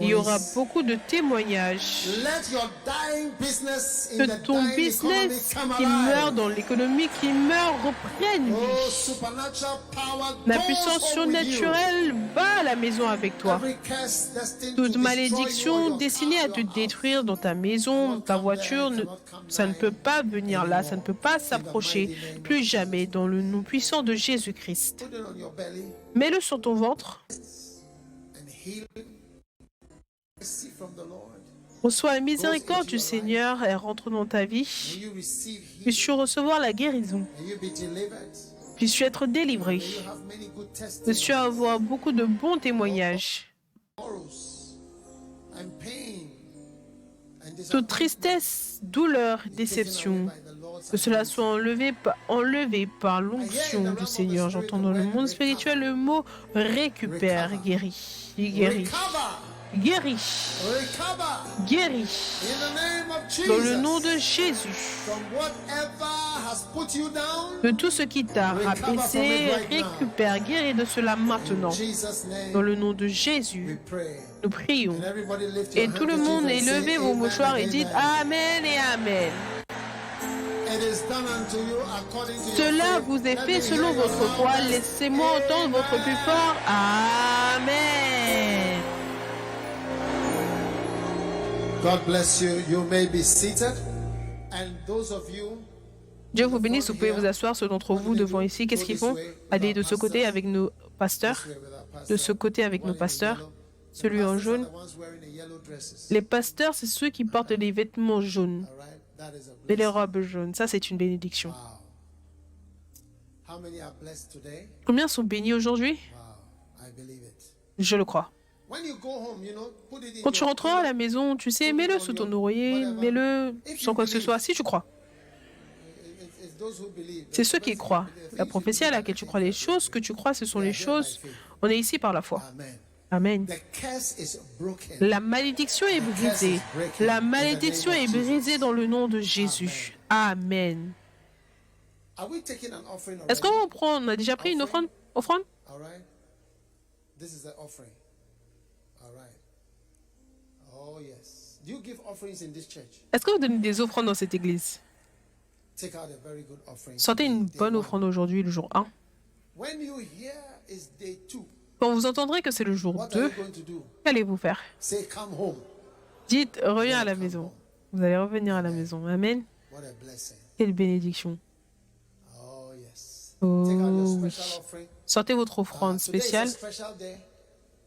il y aura testimonies. beaucoup de témoignages. Let your dying business in Que the ton dying economy business come qui meurt alive. dans l'économie, qui meurt, reprenne Oh, vie. supernatural power La goes puissance home with you. surnaturelle va à la maison avec toi. Every curse destined Toute to destroy malédiction you or your destinée à car, te your house, détruire dans ta maison, ta voiture, ça ne peut pas venir là, ça ne peut pas s'approcher plus jamais dans le nom puissant de Jésus-Christ. put it on your belly Mets-le sur ton ventre, and heal. Mercy from the Lord. reçois la miséricorde du Seigneur et rentre dans ta vie. May you receive healing. Puisses-tu recevoir la guérison, May you be delivered. puisses-tu être délivré, May you have many good puisses-tu testimonies. avoir beaucoup de bons témoignages. Sorrows and pain and Toute disappointment tristesse, douleur, taken déception, away by the Lord's que cela anointing. soit enlevé par l'onction du Seigneur. J'entends dans le monde spirituel le mot récupère, guérit, guérit, Recover. guérit, Recover. guérit. In the name of Jesus. Dans le nom de Jésus, From whatever has put you down. de tout ce qui t'a rabaissé, récupère, guéris de cela maintenant. In Jesus' name. Dans le nom de We Jésus, pray. nous prions. And everybody lift your Et tout le handkerchief monde and est say levé vos amen mouchoirs and et dites amen. Amen et Amen. It is done unto you according to your Cela faith. vous est Let fait me selon hear your votre foi. loudest Laissez-moi entendre votre plus fort. Amen. God bless you. You may be seated. And those of you Dieu vous bénisse, vous pouvez vous asseoir. Ceux d'entre vous devant ici, qu'est-ce qu'ils font? Allez de ce côté avec nos pasteurs, with our pastor, de ce côté avec nos pasteurs, celui en jaune. the ones wearing the yellow dresses. Les pasteurs, c'est ceux qui portent des vêtements jaunes All right? That is a et les blessing. robes jaunes. Ça, c'est une bénédiction. Wow. How many are blessed today? Combien sont bénis aujourd'hui? Wow. I believe it. Je le crois. When you go home, you know, put it in Quand tu your rentreras à la maison, tu sais, mets-le sous ton oreiller, mets-le sans quoi que ce soit, si tu crois. It's those who believe. C'est ceux qui croient. La prophétie à laquelle tu crois, les choses que tu crois, ce sont les choses. On est ici par la foi. Amen. Amen. The curse is broken. La malédiction est brisée. La malédiction est brisée dans le nom de Jésus. Amen. Are we taking an offering Est-ce already? on a déjà pris une offrande? Offrande? All right. This is the offering. All right. Oh yes. Do you give offerings in this church? Est-ce que vous donnez des offrandes dans cette église? Take out a very good offering. Sortez une Day bonne one. offrande aujourd'hui, le jour 1. When you hear it's day 2, Quand vous entendrez que c'est le jour what are 2, you going to do? qu'allez-vous faire? Say, come home. Dites, reviens à la maison. Vous allez revenir à la maison. Amen. What a blessing. Quelle bénédiction. Oh, yes. Oh Take out your oui. special offering. Sortez votre offrande Today is a spéciale. special day.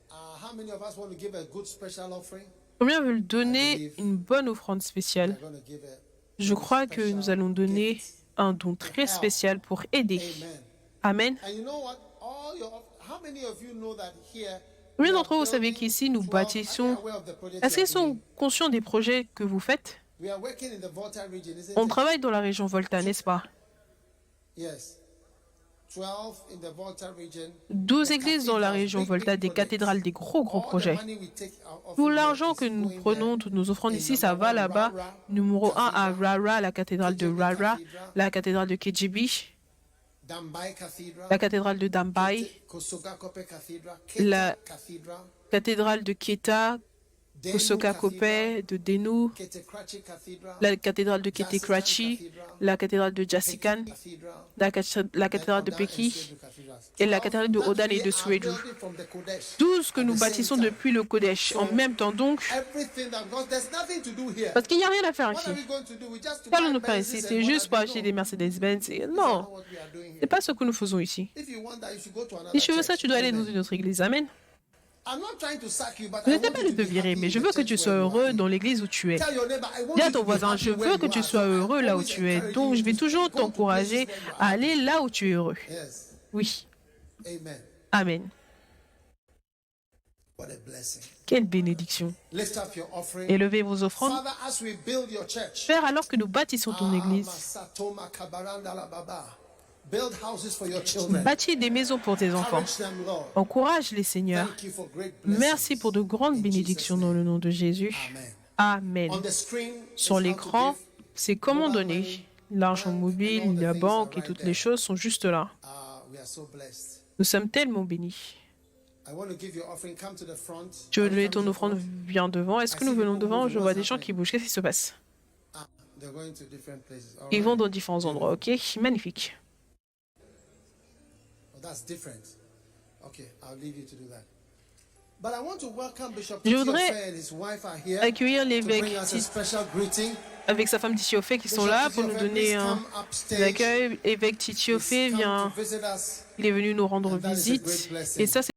How many of us want to give a good special offering? Combien veulent donner une bonne offrande spéciale? We're going to give a Je crois que nous allons donner un don très spécial pour aider. amen. Amen. And you know what? How many of you know that here? Combien d'entre vous savez qu'ici nous bâtissons? Est-ce qu'ils sont conscients des projets que vous faites? We are working in the Volta region, isn't On it? travaille dans la région Volta, n'est-ce pas? Yes. 12 in the Volta region. 12 églises dans la région Volta, des cathédrales, des gros projets. Tout l'argent que nous prenons, toutes nos offrandes ici, ça va là-bas. Numéro 1 à Rara, la cathédrale de Rara, la cathédrale de Kejibi, Dambai Cathedral, la cathédrale de Dambai, Kosogakope Cathedral, la Keta Cathedral, cathédrale de Keta, Denu Kosoka Cathedral, Kope, de Denu, Ketekrachi Cathedral, la cathédrale de Ketekrachi, la cathédrale de Jasikan, Cathedral, la cathédrale de Peki et la cathédrale de Odan et de Suedu. from the Kodesh. 12 que nous bâtissons depuis le Kodesh. En même temps donc, Everything that God, there's nothing to do here. parce qu'il n'y a rien à faire What are ici. we going to do? We just to Qu'allons-nous buy faire Benzes ici? and C'est what juste have pour you acheter done? des Mercedes-Benz. That's Non, not what we are doing c'est here. pas ce que nous faisons ici. If you want that, you should go to another Si tu veux ça, church. tu dois aller dans Amen. une autre église. Amen. I'm not trying to sack you, but Je I ne t'ai want pas you de to te be virer, happy mais in je the veux que church tu where sois you are heureux in. dans l'église où tu es. Tell your neighbor, I want Dis à you ton to be voisin, happy je where veux que you tu are. sois So I heureux là où always tu es. encourage Donc, you je vais to toujours go to t'encourager places where you are à happy. aller là où tu es heureux. Yes. Oui. Amen. Amen. What a blessing. Quelle bénédiction. Lift up your offering. Élevez vos offrandes. Father, as we build your church, Père, alors que nous bâtissons ton église, Masatoma Kabaranda la Baba. Build houses for your children. bâtis des maisons pour tes enfants. Encourage them, Lord. Encourage-les, Seigneur. Thank you for great blessings. Merci pour de grandes In bénédictions Jesus' dans le name. nom de Jésus. Amen. Amen. On the screen, Sur is how to l'écran, give. c'est comment Mobile donner. money, L'argent bank, mobile, and all the la things banque are et right toutes there. les choses sont juste là. We are so blessed. Nous sommes tellement bénis. I want to give your offering. Come to the front. Tu veux Come donner to ton the offrande, front. viens devant. Est-ce que nous venons devant? Je vois des gens qui bougent. Qu'est-ce qui se passe? They're going to different places. All Ils vont right. dans différents endroits, ok? Magnifique. Oh, that's different. Okay, I'll leave you to do that. But I want to welcome Bishop Je Titi voudrais Ofe and his wife are here accueillir to l'évêque bring us a Titi special greeting. avec sa femme Titiofé qui sont Bishop là Titi pour nous Ofe, donner please un come upstage. accueil. Évêque Titiofé He's come vient, to visit us. il est venu nous rendre And that is a visite. great blessing. Et ça, c'est